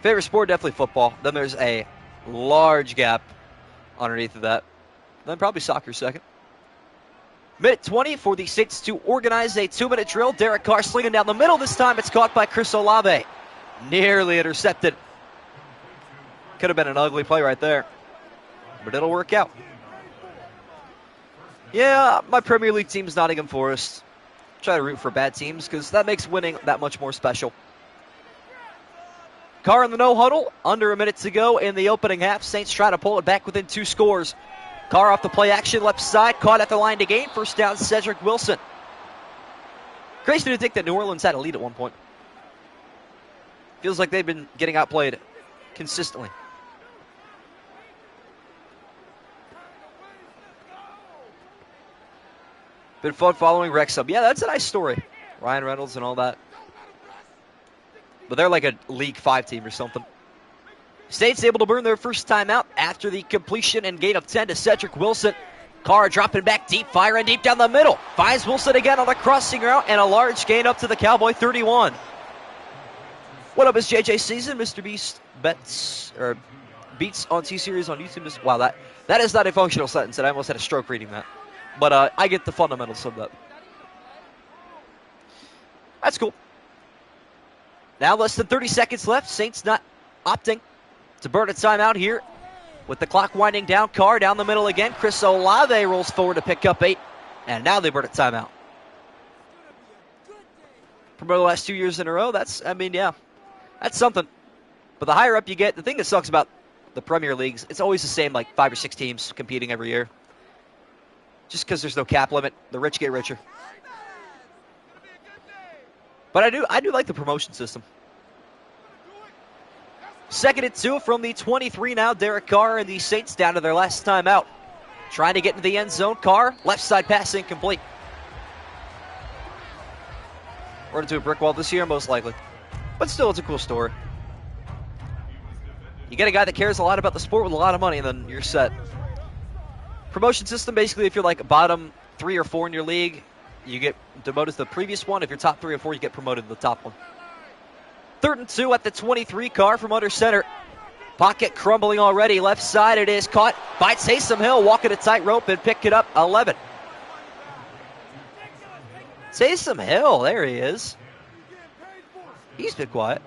Favorite sport, definitely football. Then there's a large gap underneath of that. Then probably soccer second. Minute 20 for the Saints to organize a 2-minute drill. Derek Carr slinging down the middle. This time it's caught by Chris Olave. Nearly intercepted. Could have been an ugly play right there. But it'll work out. Yeah, my Premier League team's Nottingham Forest. Try to root for bad teams because that makes winning that much more special. Carr in the no huddle. Under a minute to go in the opening half. Saints try to pull it back within 2 scores. Carr off the play action left side. Caught at the line to gain. First down, Cedric Wilson. Crazy to think that New Orleans had a lead at one point. Feels like they've been getting outplayed consistently. Been fun following Wrexham. Yeah, that's a nice story. Ryan Reynolds and all that. But they're like a League 5 team or something. Saints able to burn their first time out after the completion and gain of 10 to Cedric Wilson. Carr dropping back deep, firing deep down the middle. Finds Wilson again on the crossing route, and a large gain up to the Cowboy 31. What up, is JJ Season? Mr. Beast beats on T-Series on YouTube. Wow, that is not a functional sentence, and I almost had a stroke reading that. But I get the fundamentals of that. That's cool. Now less than 30 seconds left. Saints not opting to burn a timeout here. With the clock winding down, Carr down the middle again. Chris Olave rolls forward to pick up 8. And now they burn a timeout. promoted the last 2 years in a row. That's something. But the higher up you get, the thing that sucks about the Premier Leagues, it's always the same, like 5 or 6 teams competing every year. Just because there's no cap limit, the rich get richer. But I do like the promotion system. 2nd and 2 from the 23 now. Derek Carr and the Saints down to their last time out. Trying to get into the end zone. Carr, left side pass incomplete. Run into a brick wall this year, most likely. But still, it's a cool story. You get a guy that cares a lot about the sport with a lot of money, and then you're set. Promotion system, basically, if you're like bottom 3 or 4 in your league, you get demoted to the previous one. If you're top 3 or 4, you get promoted to the top one. 3rd and 2 at the 23. Carr from under center. Pocket crumbling already. Left side it is. Caught by Taysom Hill. Walking a tightrope and pick it up. 11. Taysom Hill. There he is. He's been quiet.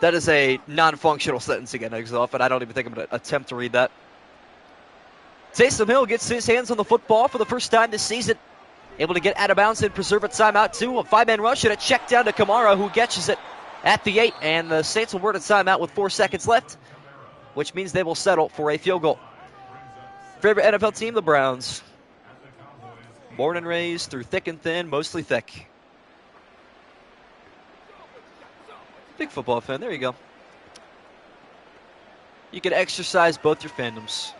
That is a non-functional sentence again, Exoff, and I don't even think I'm going to attempt to read that. Taysom Hill gets his hands on the football for the first time this season. Able to get out of bounds and preserve a timeout, too. A 5-man rush and a check down to Kamara, who catches it at the 8. And the Saints will word a timeout with 4 seconds left, which means they will settle for a field goal. Favorite NFL team, the Browns. Born and raised through thick and thin, mostly thick. Big football fan, there you go. You can exercise both your fandoms.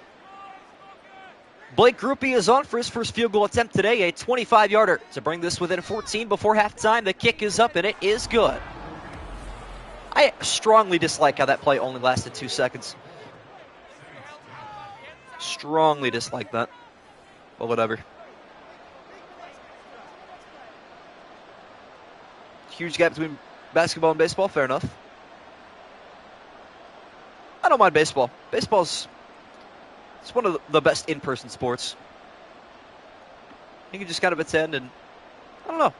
Blake Grupe is on for his first field goal attempt today, a 25-yarder to bring this within 14 before halftime. The kick is up, and it is good. I strongly dislike how that play only lasted 2 seconds. Strongly dislike that. But whatever. Huge gap between basketball and baseball, fair enough. I don't mind baseball. Baseball's it's one of the best in-person sports. You can just kind of attend and, I don't know,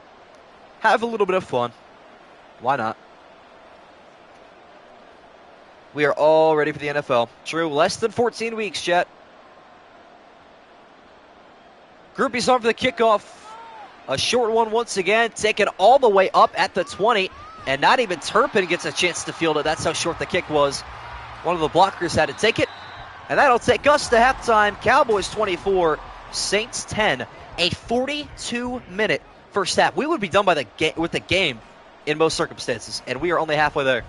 have a little bit of fun. Why not? We are all ready for the NFL. True, less than 14 weeks, chat. Grupe's on for the kickoff. A short one once again, taken all the way up at the 20. And not even Turpin gets a chance to field it. That's how short the kick was. One of the blockers had to take it. And that'll take us to halftime. Cowboys 24, Saints 10. A 42-minute first half. We would be done with the game in most circumstances. And we are only halfway there.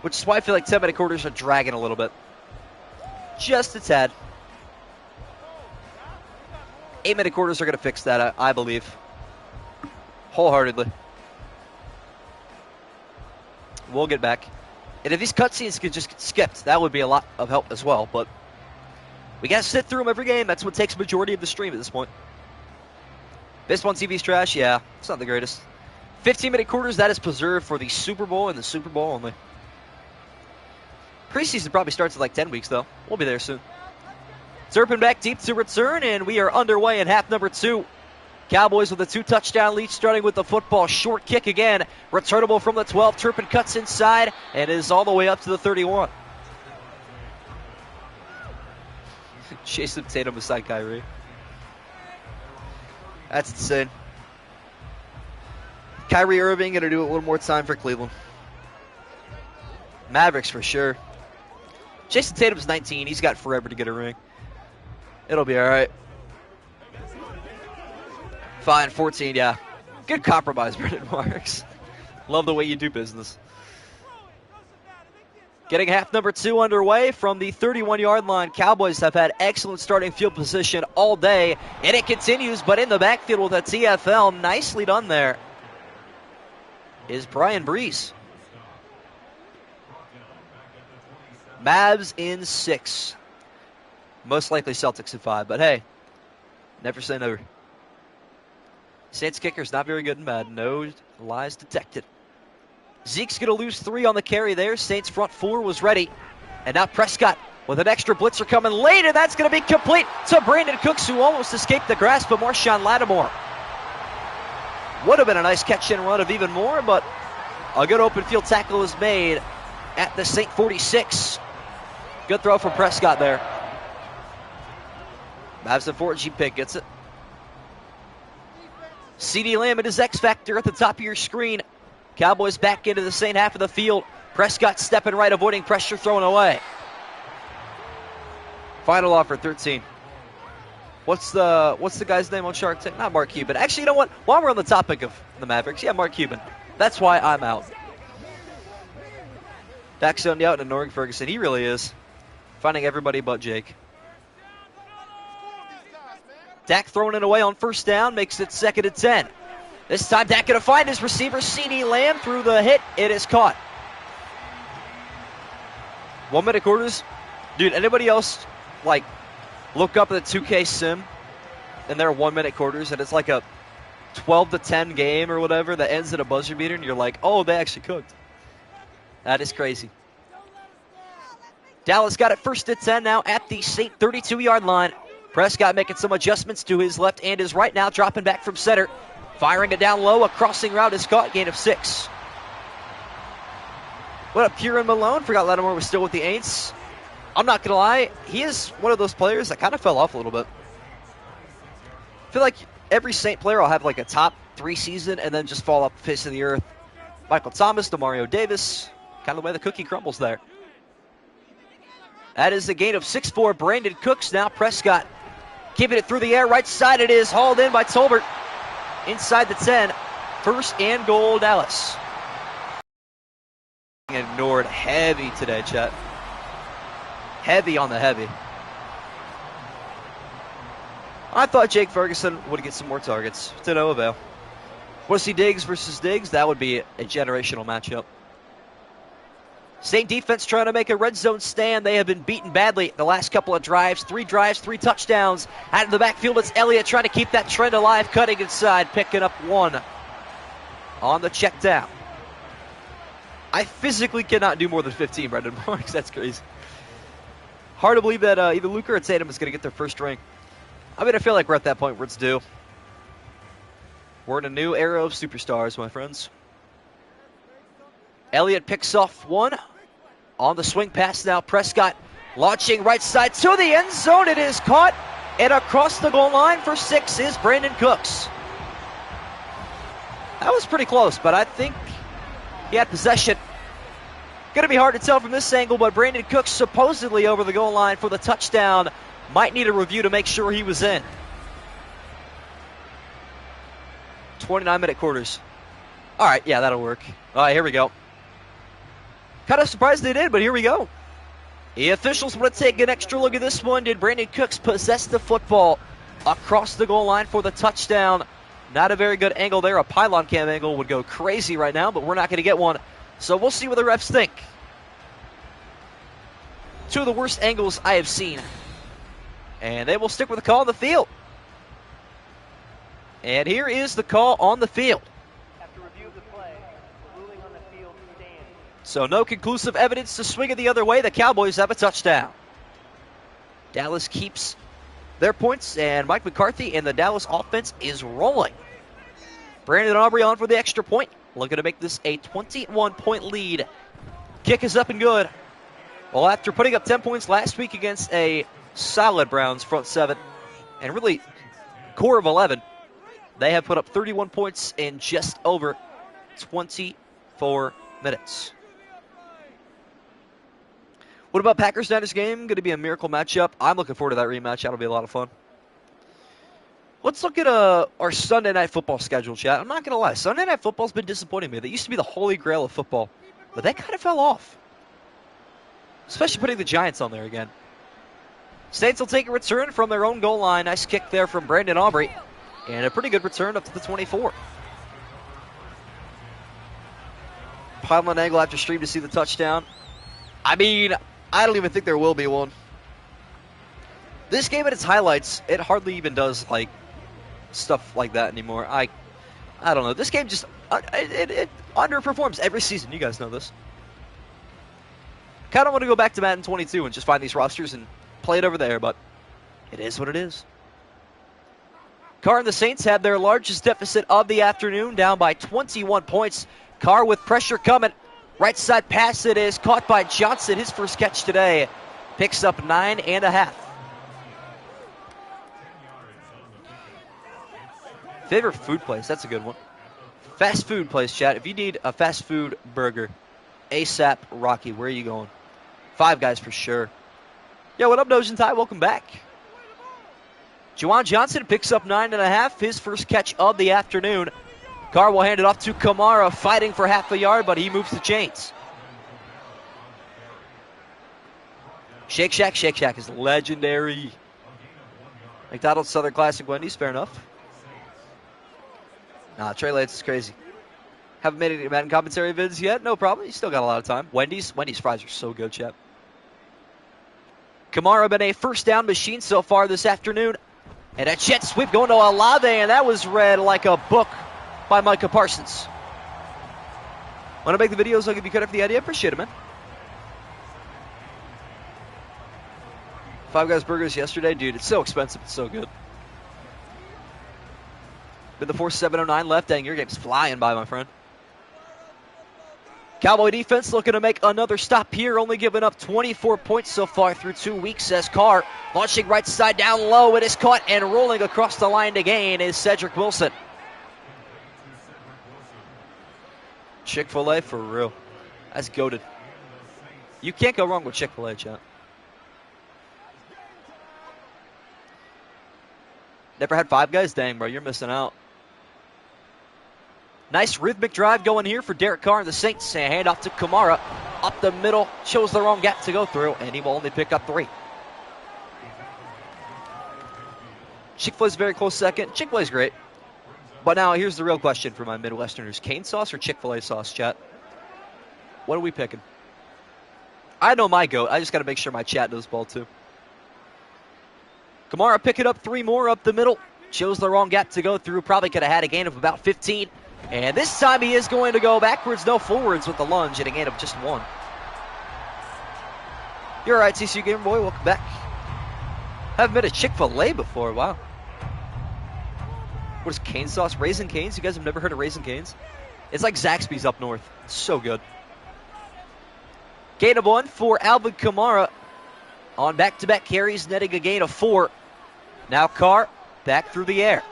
Which is why I feel like 10-minute quarters are dragging a little bit. Just a tad. 8-minute quarters are going to fix that, I believe. Wholeheartedly. We'll get back. And if these cutscenes could just get skipped, that would be a lot of help as well. But we got to sit through them every game. That's what takes a majority of the stream at this point. Baseball on TV's trash? Yeah, it's not the greatest. 15-minute quarters, that is preserved for the Super Bowl and the Super Bowl only. Preseason probably starts in like 10 weeks, though. We'll be there soon. Turpin back deep to return, and we are underway in half number 2. Cowboys with a 2-touchdown lead, starting with the football. Short kick again. Returnable from the 12. Turpin cuts inside and is all the way up to the 31. Jason Tatum beside Kyrie. That's insane. Kyrie Irving going to do it one more time for Cleveland. Mavericks for sure. Jason Tatum's 19. He's got forever to get a ring. It'll be all right. Fine, 14, yeah. Good compromise, Brendan Marks. Love the way you do business. Getting half number 2 underway from the 31-yard line. Cowboys have had excellent starting field position all day, and it continues, but in the backfield with a TFL. Nicely done there is Brian Breeze. Mavs in 6. Most likely Celtics in 5, but hey, never say never. Saints kicker's not very good in Madden. No lies detected. Zeke's going to lose 3 on the carry there. Saints front 4 was ready. And now Prescott with an extra blitzer coming late, and that's going to be complete to Brandon Cooks, who almost escaped the grasp of Marshawn Lattimore. Would have been a nice catch and run of even more, but a good open field tackle is made at the Saint 46. Good throw from Prescott there. Mavs in 4, G-Pick gets it. CeeDee Lamb and his X Factor at the top of your screen. Cowboys back into the same half of the field. Prescott stepping right, avoiding pressure, throwing away. Final offer, 13. What's the guy's name on Shark Tank? Not Mark Cuban. Actually, you know what? While we're on the topic of the Mavericks, yeah, Mark Cuban. That's why I'm out. Dak's on out and ignoring Ferguson. He really is. Finding everybody but Jake. Dak throwing it away on first down, makes it 2nd and 10. This time Dak going to find his receiver, CeeDee Lamb, through the hit. It is caught. 1 minute quarters. Dude, anybody else, like, look up at the 2K sim and their 1 minute quarters and it's like a 12-10 game or whatever that ends in a buzzer beater and you're like, oh, they actually cooked. That is crazy. Dallas got it 1st and 10 now at the St. 32-yard line. Prescott making some adjustments to his left and his right now, dropping back from center. Firing it down low, a crossing route is caught, gain of 6. What up, Kieran Malone? Forgot Lattimore was still with the Aints. I'm not going to lie, he is one of those players that kind of fell off a little bit. I feel like every Saint player will have like a top 3 season and then just fall off the face of the earth. Michael Thomas, DeMario Davis, kind of the way the cookie crumbles there. That is a gain of 6 for Brandon Cooks. Now Prescott keeping it through the air. Right side it is, hauled in by Tolbert. Inside the 10. 1st and goal, Dallas. Ignored heavy today, chat. Heavy on the heavy. I thought Jake Ferguson would get some more targets. To no avail. Want to see Diggs versus Diggs? That would be a generational matchup. Saint defense trying to make a red zone stand. They have been beaten badly the last couple of drives. 3 drives, 3 touchdowns. Out of the backfield, it's Elliott trying to keep that trend alive, cutting inside, picking up 1 on the check down. I physically cannot do more than 15, Brendan Marks. That's crazy. Hard to believe that either Luka or Tatum is going to get their first ring. I mean, I feel like we're at that point where it's due. We're in a new era of superstars, my friends. Elliott picks off 1. On the swing pass now, Prescott launching right side to the end zone. It is caught, and across the goal line for 6 is Brandon Cooks. That was pretty close, but I think he had possession. Going to be hard to tell from this angle, but Brandon Cooks supposedly over the goal line for the touchdown. Might need a review to make sure he was in. 29-minute quarters. All right, yeah, that'll work. All right, here we go. Kind of surprised they did, but here we go. The officials want to take an extra look at this one. Did Brandon Cooks possess the football across the goal line for the touchdown? Not a very good angle there. A pylon cam angle would go crazy right now, but we're not going to get one. So we'll see what the refs think. 2 of the worst angles I have seen. And they will stick with the call on the field. And here is the call on the field. So no conclusive evidence to swing it the other way. The Cowboys have a touchdown. Dallas keeps their points, and Mike McCarthy and the Dallas offense is rolling. Brandon Aubrey on for the extra point. Looking to make this a 21-point lead. Kick is up and good. Well, after putting up 10 points last week against a solid Browns front 7, and really core of 11, they have put up 31 points in just over 24 minutes. What about Packers-Niners game? Going to be a miracle matchup. I'm looking forward to that rematch. That'll be a lot of fun. Let's look at our Sunday Night Football schedule, chat. I'm not going to lie. Sunday Night Football's been disappointing me. They used to be the holy grail of football, but that kind of fell off. Especially putting the Giants on there again. Saints will take a return from their own goal line. Nice kick there from Brandon Aubrey. And a pretty good return up to the 24. Pylon angle after stream to see the touchdown. I mean, I don't even think there will be one. This game at its highlights, it hardly even does like stuff like that anymore. I don't know. This game just it underperforms every season. You guys know this. Kind of want to go back to Madden 22 and just find these rosters and play it over there, but it is what it is. Carr and the Saints had their largest deficit of the afternoon, down by 21 points. Carr with pressure coming. Right side pass, it is caught by Johnson. His first catch today. Picks up 9.5. Favorite food place? That's a good one. Fast food place, chat. If you need a fast food burger, ASAP Rocky, where are you going? Five Guys for sure. Yo, what up, Dojan Ty? Welcome back. Juwan Johnson picks up 9.5, his first catch of the afternoon. Carr will hand it off to Kamara, fighting for half a yard, but he moves the chains. Shake Shack is legendary. McDonald's, Southern Classic, Wendy's, fair enough. Nah, Trey Lance is crazy. Haven't made any Madden commentary vids yet? No problem. You still got a lot of time. Wendy's fries are so good, chat. Kamara been a first down machine so far this afternoon. And a jet sweep going to Olave, and that was read like a book by Micah Parsons. Want to make the videos? I'll give you credit for the idea. Appreciate it, man. Five Guys Burgers yesterday, dude. It's so expensive. It's so good. Been the 4:7:09 left, and your game's flying by, my friend. Cowboy defense looking to make another stop here, only giving up 24 points so far through 2 weeks as Carr launching right side down low. It is caught and rolling across the line to gain is Cedric Wilson. Chick-fil-A for real. That's goated. You can't go wrong with Chick-fil-A, chat. Never had Five Guys? Dang, bro, you're missing out. Nice rhythmic drive going here for Derek Carr and the Saints. And hand off to Kamara. Up the middle. Chose the wrong gap to go through. And he will only pick up 3. Chick-fil-A's very close second. Chick-fil-A's great. But now here's the real question for my Midwesterners. Cane sauce or Chick-fil-A sauce, chat? What are we picking? I know my goat. I just got to make sure my chat knows ball too. Kamara picking up 3 more up the middle. Chose the wrong gap to go through. Probably could have had a gain of about 15. And this time he is going to go backwards, no forwards with the lunge and a gain of just 1. You're all right, TCU Gamer Boy. Welcome back. Haven't been to Chick-fil-A before. Wow. What is cane sauce? Raisin Canes? You guys have never heard of Raisin Canes? It's like Zaxby's up north. It's so good. Gain of 1 for Alvin Kamara on back-to-back carries, netting a gain of 4. Now Carr back through the air.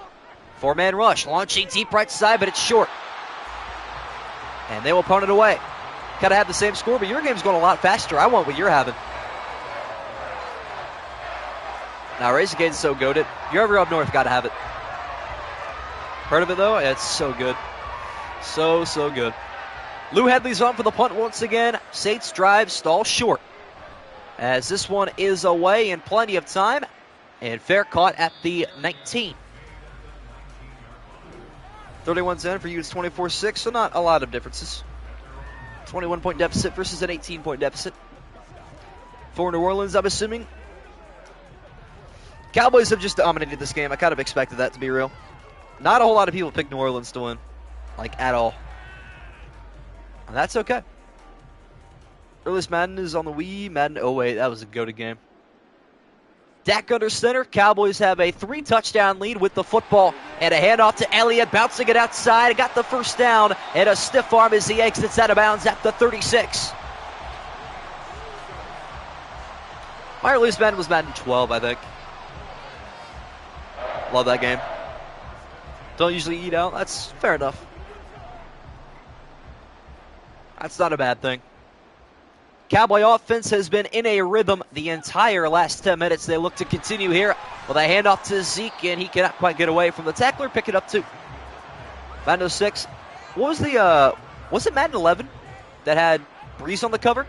4-man rush, launching deep right side, but it's short. And they will punt it away. Kind of have the same score, but your game's going a lot faster. I want what you're having. Now, Raisin Cane's so goated. You're ever up north, got to have it. Heard of it, though? It's so good. So good. Lou Headley's on for the punt once again. Saints drive, stall short. As this one is away in plenty of time. And fair caught at the 19. 31-10 for Utes 24-6, so not a lot of differences. 21-point deficit versus an 18-point deficit. For New Orleans, I'm assuming. Cowboys have just dominated this game. I kind of expected that to be real. Not a whole lot of people picked New Orleans to win. Like, at all. And that's okay. Earliest Madden is on the Wii. Madden 08, that was a goated game. Dak under center. Cowboys have a 3-touchdown lead with the football. And a handoff to Elliott, bouncing it outside. Got the first down. And a stiff arm as he exits out of bounds at the 36. My earliest Madden was Madden 12, I think. Love that game. Don't usually eat out. That's fair enough. That's not a bad thing. Cowboy offense has been in a rhythm the entire last 10 minutes. They look to continue here with a handoff to Zeke, and he cannot quite get away from the tackler. Pick it up, too. Madden 06. What was the, was it Madden 11 that had Breeze on the cover?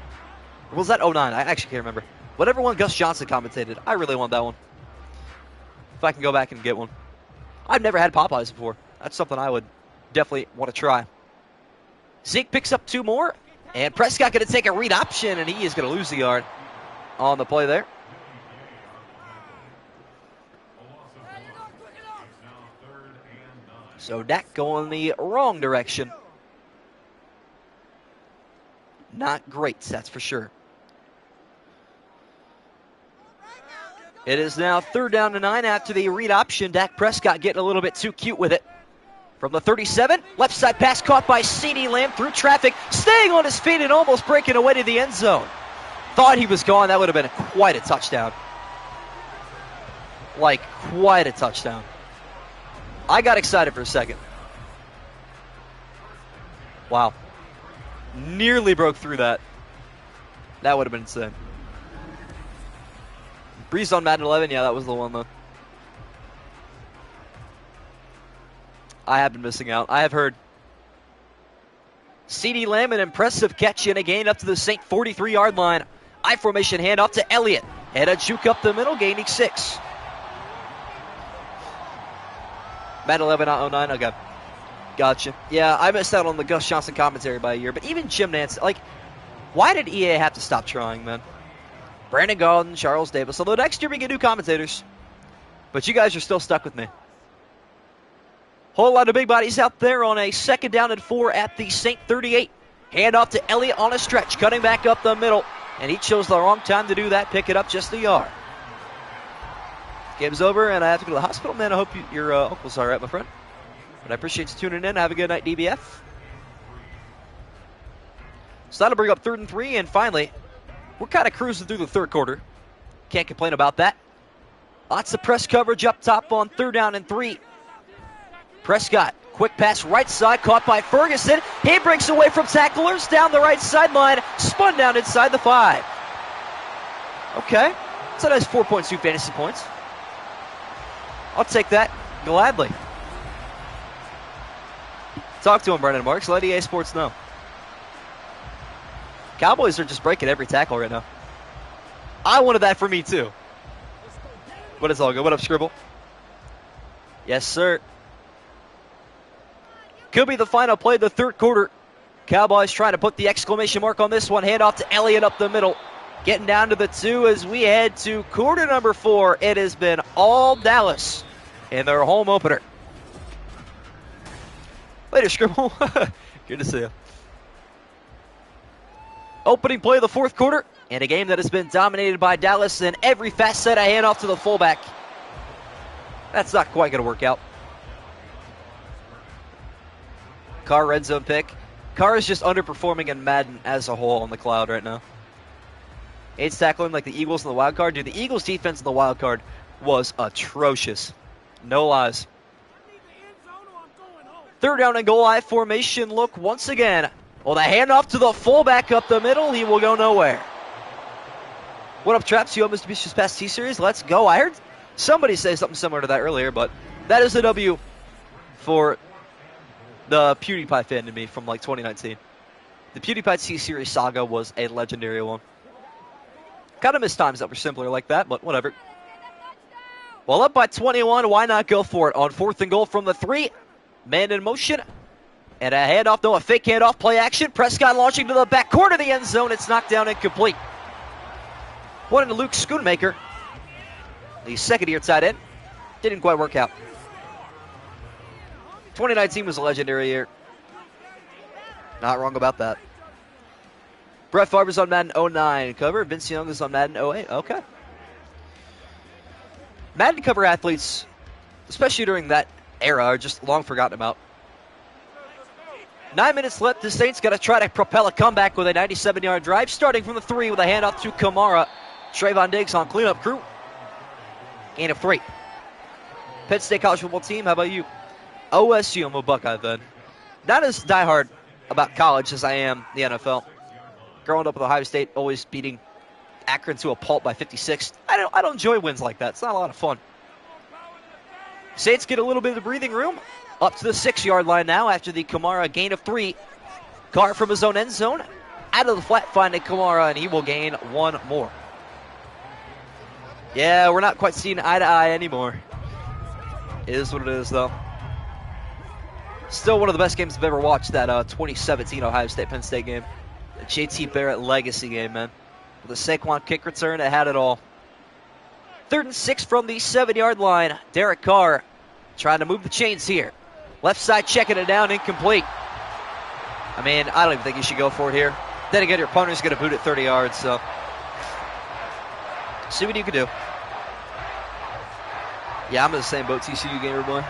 Or was that 09? I actually can't remember. Whatever one Gus Johnson commentated. I really want that one. If I can go back and get one. I've never had Popeyes before. That's something I would definitely want to try. Zeke picks up 2 more. And Prescott going to take a read option, and he is going to lose the yard on the play there. So Dak going the wrong direction. Not great, that's for sure. It is now 3rd down and 9 after the read option. Dak Prescott getting a little bit too cute with it. From the 37, left side pass caught by CeeDee Lamb through traffic, staying on his feet and almost breaking away to the end zone. Thought he was gone. That would have been quite a touchdown. Like, quite a touchdown. I got excited for a second. Wow. Nearly broke through that. That would have been insane. Breeze on Madden 11, yeah, that was the one, though. I have been missing out. I have heard. CeeDee Lamb, an impressive catch and a gain up to the Saint 43-yard line. I formation handoff to Elliott. Head a juke up the middle, gaining 6. Madden 11, not 09, okay. Gotcha. Yeah, I missed out on the Gus Johnson commentary by a year, but even Jim Nance, like, why did EA have to stop trying, man? Brandon Gaudin, Charles Davis, although next year we get new commentators. But you guys are still stuck with me. Whole lot of big bodies out there on a 2nd down and 4 at the Saint 38. Hand off to Elliott on a stretch, cutting back up the middle. And he chose the wrong time to do that, pick it up just a yard. Game's over, and I have to go to the hospital. Man, I hope your uncle's all right, my friend. But I appreciate you tuning in. Have a good night, DBF. So that'll bring up 3rd and 3, and finally, we're kind of cruising through the 3rd quarter. Can't complain about that. Lots of press coverage up top on 3rd down and 3. Prescott, quick pass right side, caught by Ferguson. He breaks away from tacklers down the right sideline, spun down inside the 5. Okay, that's a nice 4.2 fantasy points. I'll take that gladly. Talk to him, Brendan Marks. Let EA Sports know. Cowboys are just breaking every tackle right now. I wanted that for me, too. But it's all good. What up, Scribble? Yes, sir. Could be the final play of the 3rd quarter. Cowboys trying to put the exclamation mark on this one. Hand off to Elliott up the middle. Getting down to the 2 as we head to quarter number 4. It has been all Dallas in their home opener. Later, Scribble. Good to see you. Opening play of the 4th quarter in a game that has been dominated by Dallas in every facet. A handoff to the fullback. That's not quite going to work out. Carr red zone pick. Carr is just underperforming in Madden as a whole on the cloud right now. It's tackling like the Eagles in the wild card. Dude, the Eagles defense in the wild card was atrocious. No lies. 3rd down and goal, I formation look once again. Well, the handoff to the fullback up the middle. He will go nowhere. What up, Traps? You almost Mitsubishi past T-Series. Let's go. I heard somebody say something similar to that earlier, but that is a W for the PewDiePie fan in me from like 2019. The PewDiePie T-Series saga was a legendary one. Kind of miss times that were simpler like that, but whatever. Well, up by 21, why not go for it on 4th and goal from the 3. Man in motion. And a handoff, no, a fake handoff, play action. Prescott launching to the back corner of the end zone. It's knocked down incomplete. One into Luke Schoonmaker, the 2nd-year tight end. Didn't quite work out. 2019 was a legendary year. Not wrong about that. Brett Favre's on Madden 09 cover. Vince Young is on Madden 08. Okay. Madden cover athletes, especially during that era, are just long forgotten about. 9 minutes left. The Saints got to try to propel a comeback with a 97-yard drive, starting from the 3 with a handoff to Kamara. Trayvon Diggs on cleanup crew. Gain of 3. Penn State college football team, how about you? OSU, I'm a Buckeye fan. Not as diehard about college as I am the NFL. Growing up with Ohio State, always beating Akron to a pulp by 56. I don't enjoy wins like that. It's not a lot of fun. Saints get a little bit of breathing room. Up to the 6-yard line now after the Kamara gain of 3. Carr from his own end zone. Out of the flat finding Kamara, and he will gain 1 more. Yeah, we're not quite seeing eye to eye anymore. It is what it is, though. Still one of the best games I've ever watched, that 2017 Ohio State-Penn State game. The JT Barrett legacy game, man. With a Saquon kick return, it had it all. 3rd and 6 from the 7-yard line. Derek Carr trying to move the chains here. Left side checking it down, incomplete. I mean, I don't even think you should go for it here. Then again, your opponent's going to boot it 30 yards, so see what you can do. Yeah, I'm in the same boat, TCU gamer boy.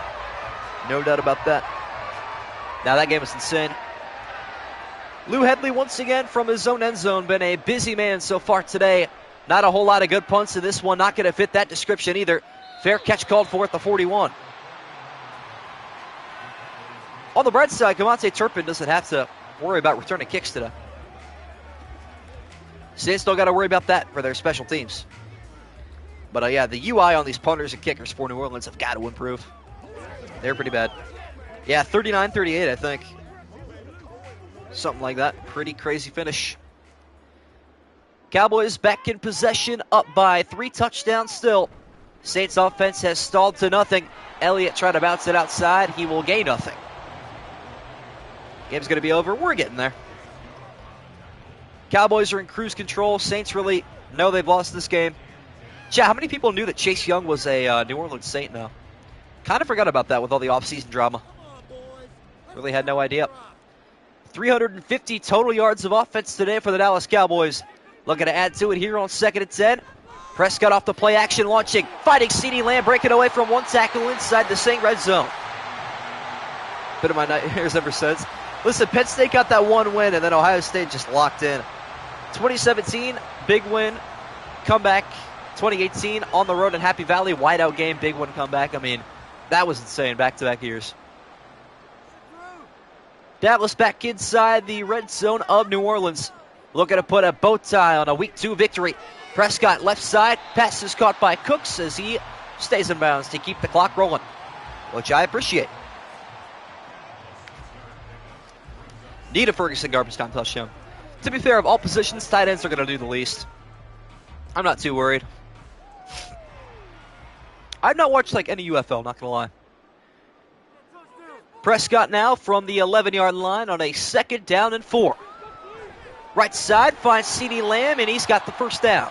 No doubt about that. Now that game is insane. Lou Headley once again from his own end zone. Been a busy man so far today. Not a whole lot of good punts in this one. Not going to fit that description either. Fair catch called for at the 41. On the bright side, Cavante Turpin doesn't have to worry about returning kicks today. Saints still got to worry about that for their special teams. But yeah, the UI on these punters and kickers for New Orleans have got to improve. They're pretty bad. Yeah, 39-38, I think. Something like that. Pretty crazy finish. Cowboys back in possession, up by 3 touchdowns still. Saints offense has stalled to nothing. Elliott trying to bounce it outside. He will gain nothing. Game's going to be over. We're getting there. Cowboys are in cruise control. Saints really know they've lost this game. Chad, how many people knew that Chase Young was a New Orleans Saint now? Kind of forgot about that with all the offseason drama. Really had no idea. 350 total yards of offense today for the Dallas Cowboys. Looking to add to it here on 2nd and 10. Prescott off the play action launching. Fighting CeeDee Lamb, breaking away from one tackle inside the Saint red zone. Bit of my nightmares ever since. Listen, Penn State got that one win, and then Ohio State just locked in. 2017, big win, comeback. 2018, on the road in Happy Valley, whiteout game, big win, comeback. I mean, that was insane, back-to-back years. Dallas back inside the red zone of New Orleans. Looking to put a bow tie on a Week 2 victory. Prescott left side, pass is caught by Cooks as he stays in bounds to keep the clock rolling, which I appreciate. Need a Ferguson garbage time touchdown. To be fair, of all positions, tight ends are going to do the least. I'm not too worried. I've not watched like any UFL, not going to lie. Prescott now from the 11-yard line on a 2nd down and 4. Right side finds CeeDee Lamb, and he's got the first down.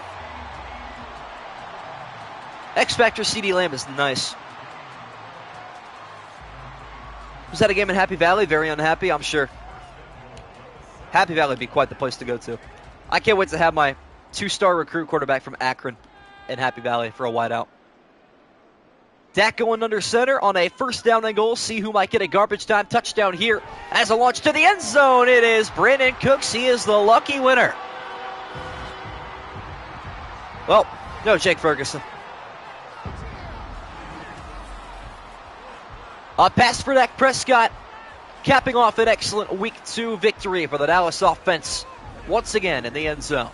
X-Factor CeeDee Lamb is nice. Was that a game in Happy Valley? Very unhappy, I'm sure. Happy Valley would be quite the place to go to. I can't wait to have my 2-star recruit quarterback from Akron in Happy Valley for a wideout. Dak going under center on a 1st down and goal. See who might get a garbage time touchdown here as a launch to the end zone. It is Brandon Cooks. He is the lucky winner. Well, no Jake Ferguson. A pass for Dak Prescott, capping off an excellent Week 2 victory for the Dallas offense. Once again in the end zone.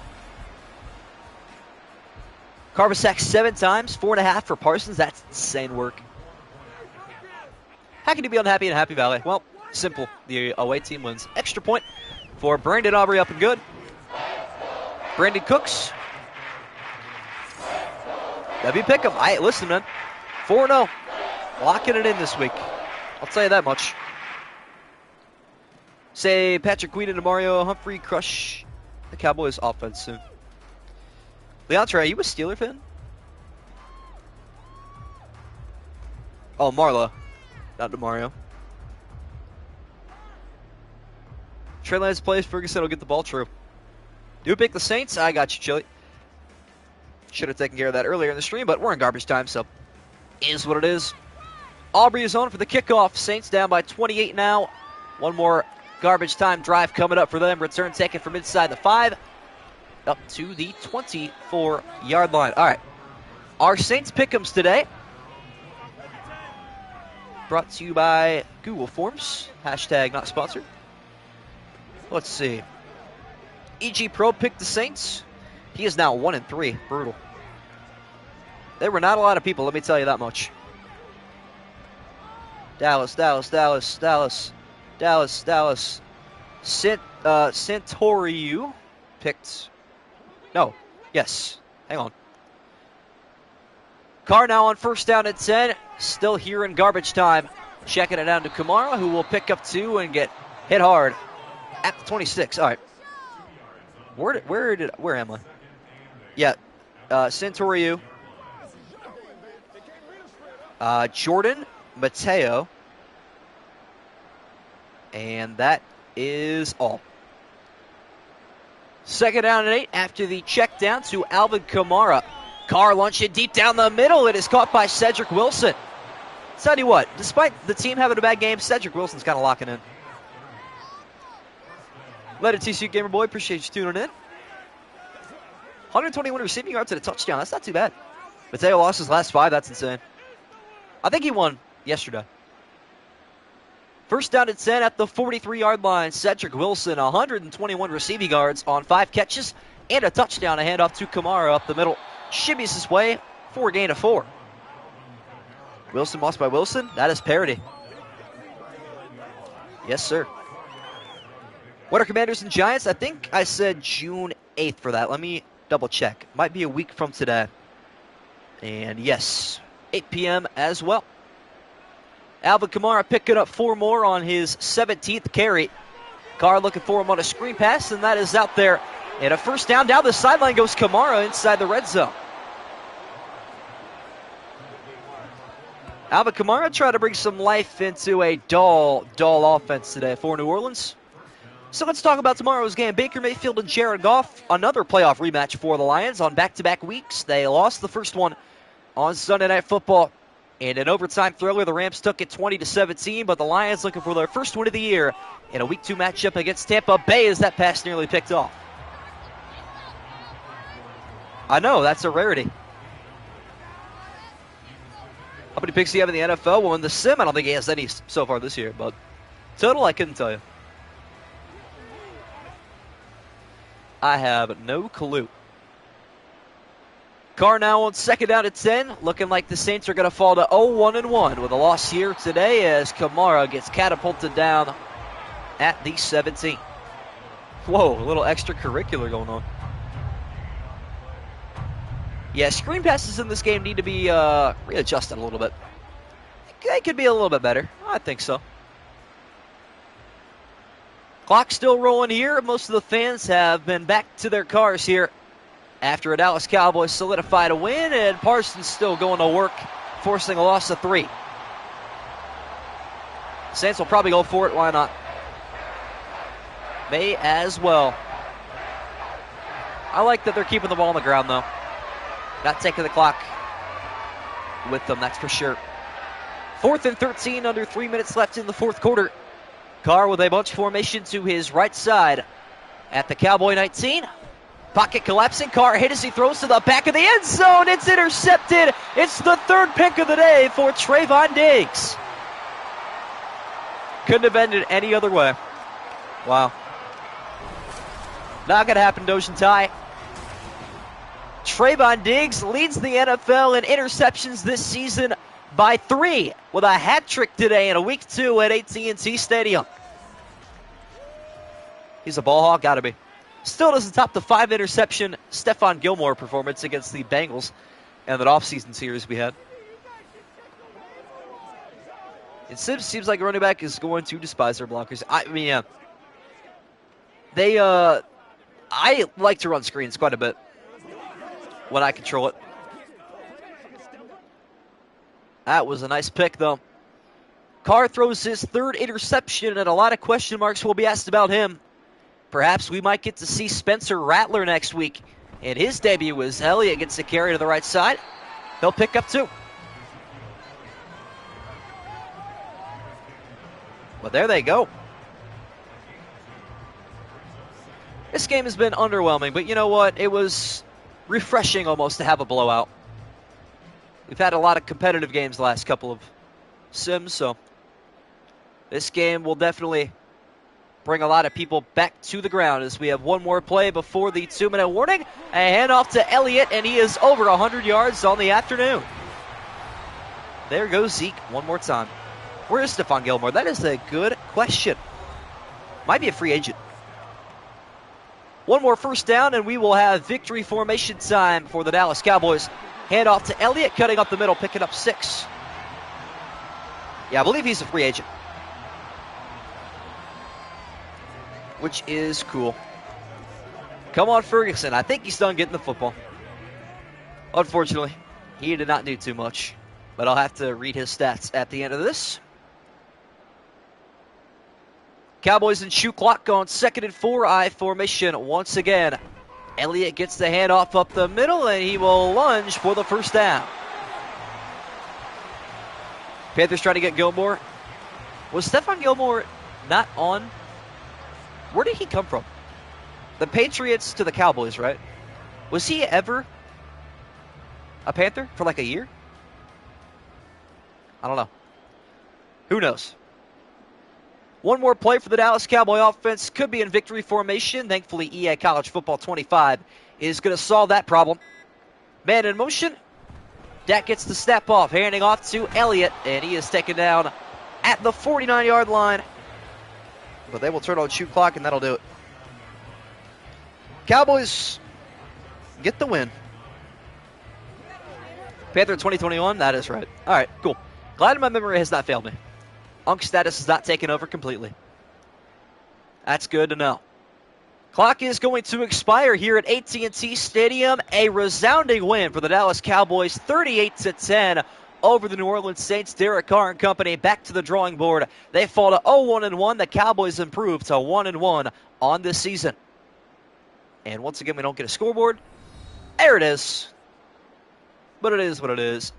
Carver sacked 7 times, 4.5 for Parsons. That's insane work. How can you be unhappy in Happy Valley? Well, simple. The away team wins. Extra point for Brandon Aubrey, up and good. Brandon Cooks. W. Pickham. Listen, man. 4-0. Locking it in this week. I'll tell you that much. Say Patrick Queen and Mario Humphrey crush the Cowboys offense soon. Leontre, are you a Steeler fan? Oh, Marla. Not DeMario. Trey Lance plays. Ferguson will get the ball. True. Do pick the Saints. I got you, Chili. Should have taken care of that earlier in the stream, but we're in garbage time, so is what it is. Aubrey is on for the kickoff. Saints down by 28 now. One more garbage time drive coming up for them. Return taken from inside the 5. Up to the 24-yard line. All right. Our Saints Pick'ems today. Brought to you by Google Forms. Hashtag not sponsored. Let's see. EG Pro picked the Saints. He is now 1-3. Brutal. There were not a lot of people, let me tell you that much. Dallas. Santoriu picked. No. Yes. Hang on. Carr now on 1st down and 10. Still here in garbage time. Checking it down to Kamara, who will pick up 2 and get hit hard at the 26. All right. Where am I? Yeah. Santoriu. Jordan Mateo. And that is all. 2nd down and 8 after the check down to Alvin Kamara. Carr launching deep down the middle. It is caught by Cedric Wilson. Tell you what, despite the team having a bad game, Cedric Wilson's kind of locking in. Later, TCU Gamer Boy, appreciate you tuning in. 121 receiving yards and a touchdown. That's not too bad. Mateo lost his last 5. That's insane. I think he won yesterday. First down and 10 at the 43-yard line. Cedric Wilson, 121 receiving yards on 5 catches and a touchdown. A handoff to Kamara up the middle. Shimmies his way for a gain of 4. Wilson lost by Wilson. That is parity. Yes, sir. What are Commanders and Giants? I think I said June 8th for that. Let me double check. Might be a week from today. And yes, 8 p.m. as well. Alvin Kamara picking up 4 more on his 17th carry. Carr looking for him on a screen pass, and that is out there. And a first down. Down the sideline goes Kamara inside the red zone. Alvin Kamara trying to bring some life into a dull offense today for New Orleans. So let's talk about tomorrow's game. Baker Mayfield and Jared Goff, another playoff rematch for the Lions on back-to-back weeks. They lost the first one on Sunday Night Football. And in overtime thriller, the Rams took it 20-17, but the Lions looking for their first win of the year in a Week 2 matchup against Tampa Bay as that pass nearly picked off. I know, that's a rarity. How many picks do you have in the NFL? Well, in the sim, I don't think he has any so far this year, but total, I couldn't tell you. I have no clue. Carr now on second down at 10. Looking like the Saints are going to fall to 0-1-1 with a loss here today as Kamara gets catapulted down at the 17. Whoa, a little extracurricular going on. Yeah, screen passes in this game need to be readjusted a little bit. They could be a little bit better. I think so. Clock still rolling here. Most of the fans have been back to their cars here after a Dallas Cowboys solidified a win, and Parsons still going to work, forcing a loss of 3. Saints will probably go for it. Why not? May as well. I like that they're keeping the ball on the ground, though. Not taking the clock with them, that's for sure. 4th and 13, under 3 minutes left in the fourth quarter. Carr with a bunch formation to his right side at the Cowboy 19. Pocket collapsing. Carr hit as he throws to the back of the end zone. It's intercepted. It's the 3rd pick of the day for Trayvon Diggs. Couldn't have ended any other way. Wow. Not going to happen, Dojan Ty. Trayvon Diggs leads the NFL in interceptions this season by 3 with a hat trick today in a Week 2 at AT&T Stadium. He's a ball hawk, gotta be. Still doesn't top the 5-interception Stephon Gilmore performance against the Bengals and that offseason series we had. It seems like a running back is going to despise their blockers. I mean, yeah. I like to run screens quite a bit when I control it. That was a nice pick, though. Carr throws his 3rd interception, and a lot of question marks will be asked about him. Perhaps we might get to see Spencer Rattler next week. In his debut as Elliott gets a carry to the right side. He'll pick up 2. Well, there they go. This game has been underwhelming, but you know what? It was refreshing almost to have a blowout. We've had a lot of competitive games the last couple of sims, so this game will definitely bring a lot of people back to the ground as we have one more play before the 2-minute warning. A handoff to Elliott, and he is over 100 yards on the afternoon. There goes Zeke one more time. Where is Stephon Gilmore? That is a good question. Might be a free agent. One more first down, and we will have victory formation time for the Dallas Cowboys. Handoff to Elliott, cutting up the middle, picking up 6. Yeah, I believe he's a free agent. Which is cool. Come on, Ferguson. I think he's done getting the football. Unfortunately, he did not do too much. But I'll have to read his stats at the end of this. Cowboys and shoot clock on 2nd and 4. I formation once again. Elliott gets the handoff up the middle, and he will lunge for the first down. Panthers trying to get Gilmore. Was Stephon Gilmore not on? Where did he come from? The Patriots to the Cowboys, right? Was he ever a Panther for like a year? I don't know. Who knows? One more play for the Dallas Cowboy offense. Could be in victory formation. Thankfully, EA College Football 25 is going to solve that problem. Man in motion. Dak gets the snap off, handing off to Elliott, and he is taken down at the 49-yard line. But they will turn on shoot clock, and that'll do it. Cowboys get the win. Panther 2021, that is right. All right, cool. Glad my memory has not failed me. Unk status is not taken over completely. That's good to know. Clock is going to expire here at AT&T Stadium. A resounding win for the Dallas Cowboys, 38-10 over the New Orleans Saints. Derek Carr and company back to the drawing board. They fall to 0-1-1. The Cowboys improve to 1-1 on this season. And once again, we don't get a scoreboard. There it is. But it is what it is.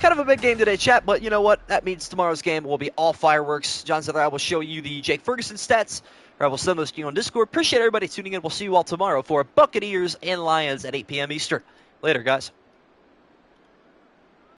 Kind of a big game today, chat, but you know what? That means tomorrow's game will be all fireworks. John Zeller, I will show you the Jake Ferguson stats, or I will send those to you on Discord. Appreciate everybody tuning in. We'll see you all tomorrow for Buccaneers and Lions at 8 p.m. Eastern. Later, guys.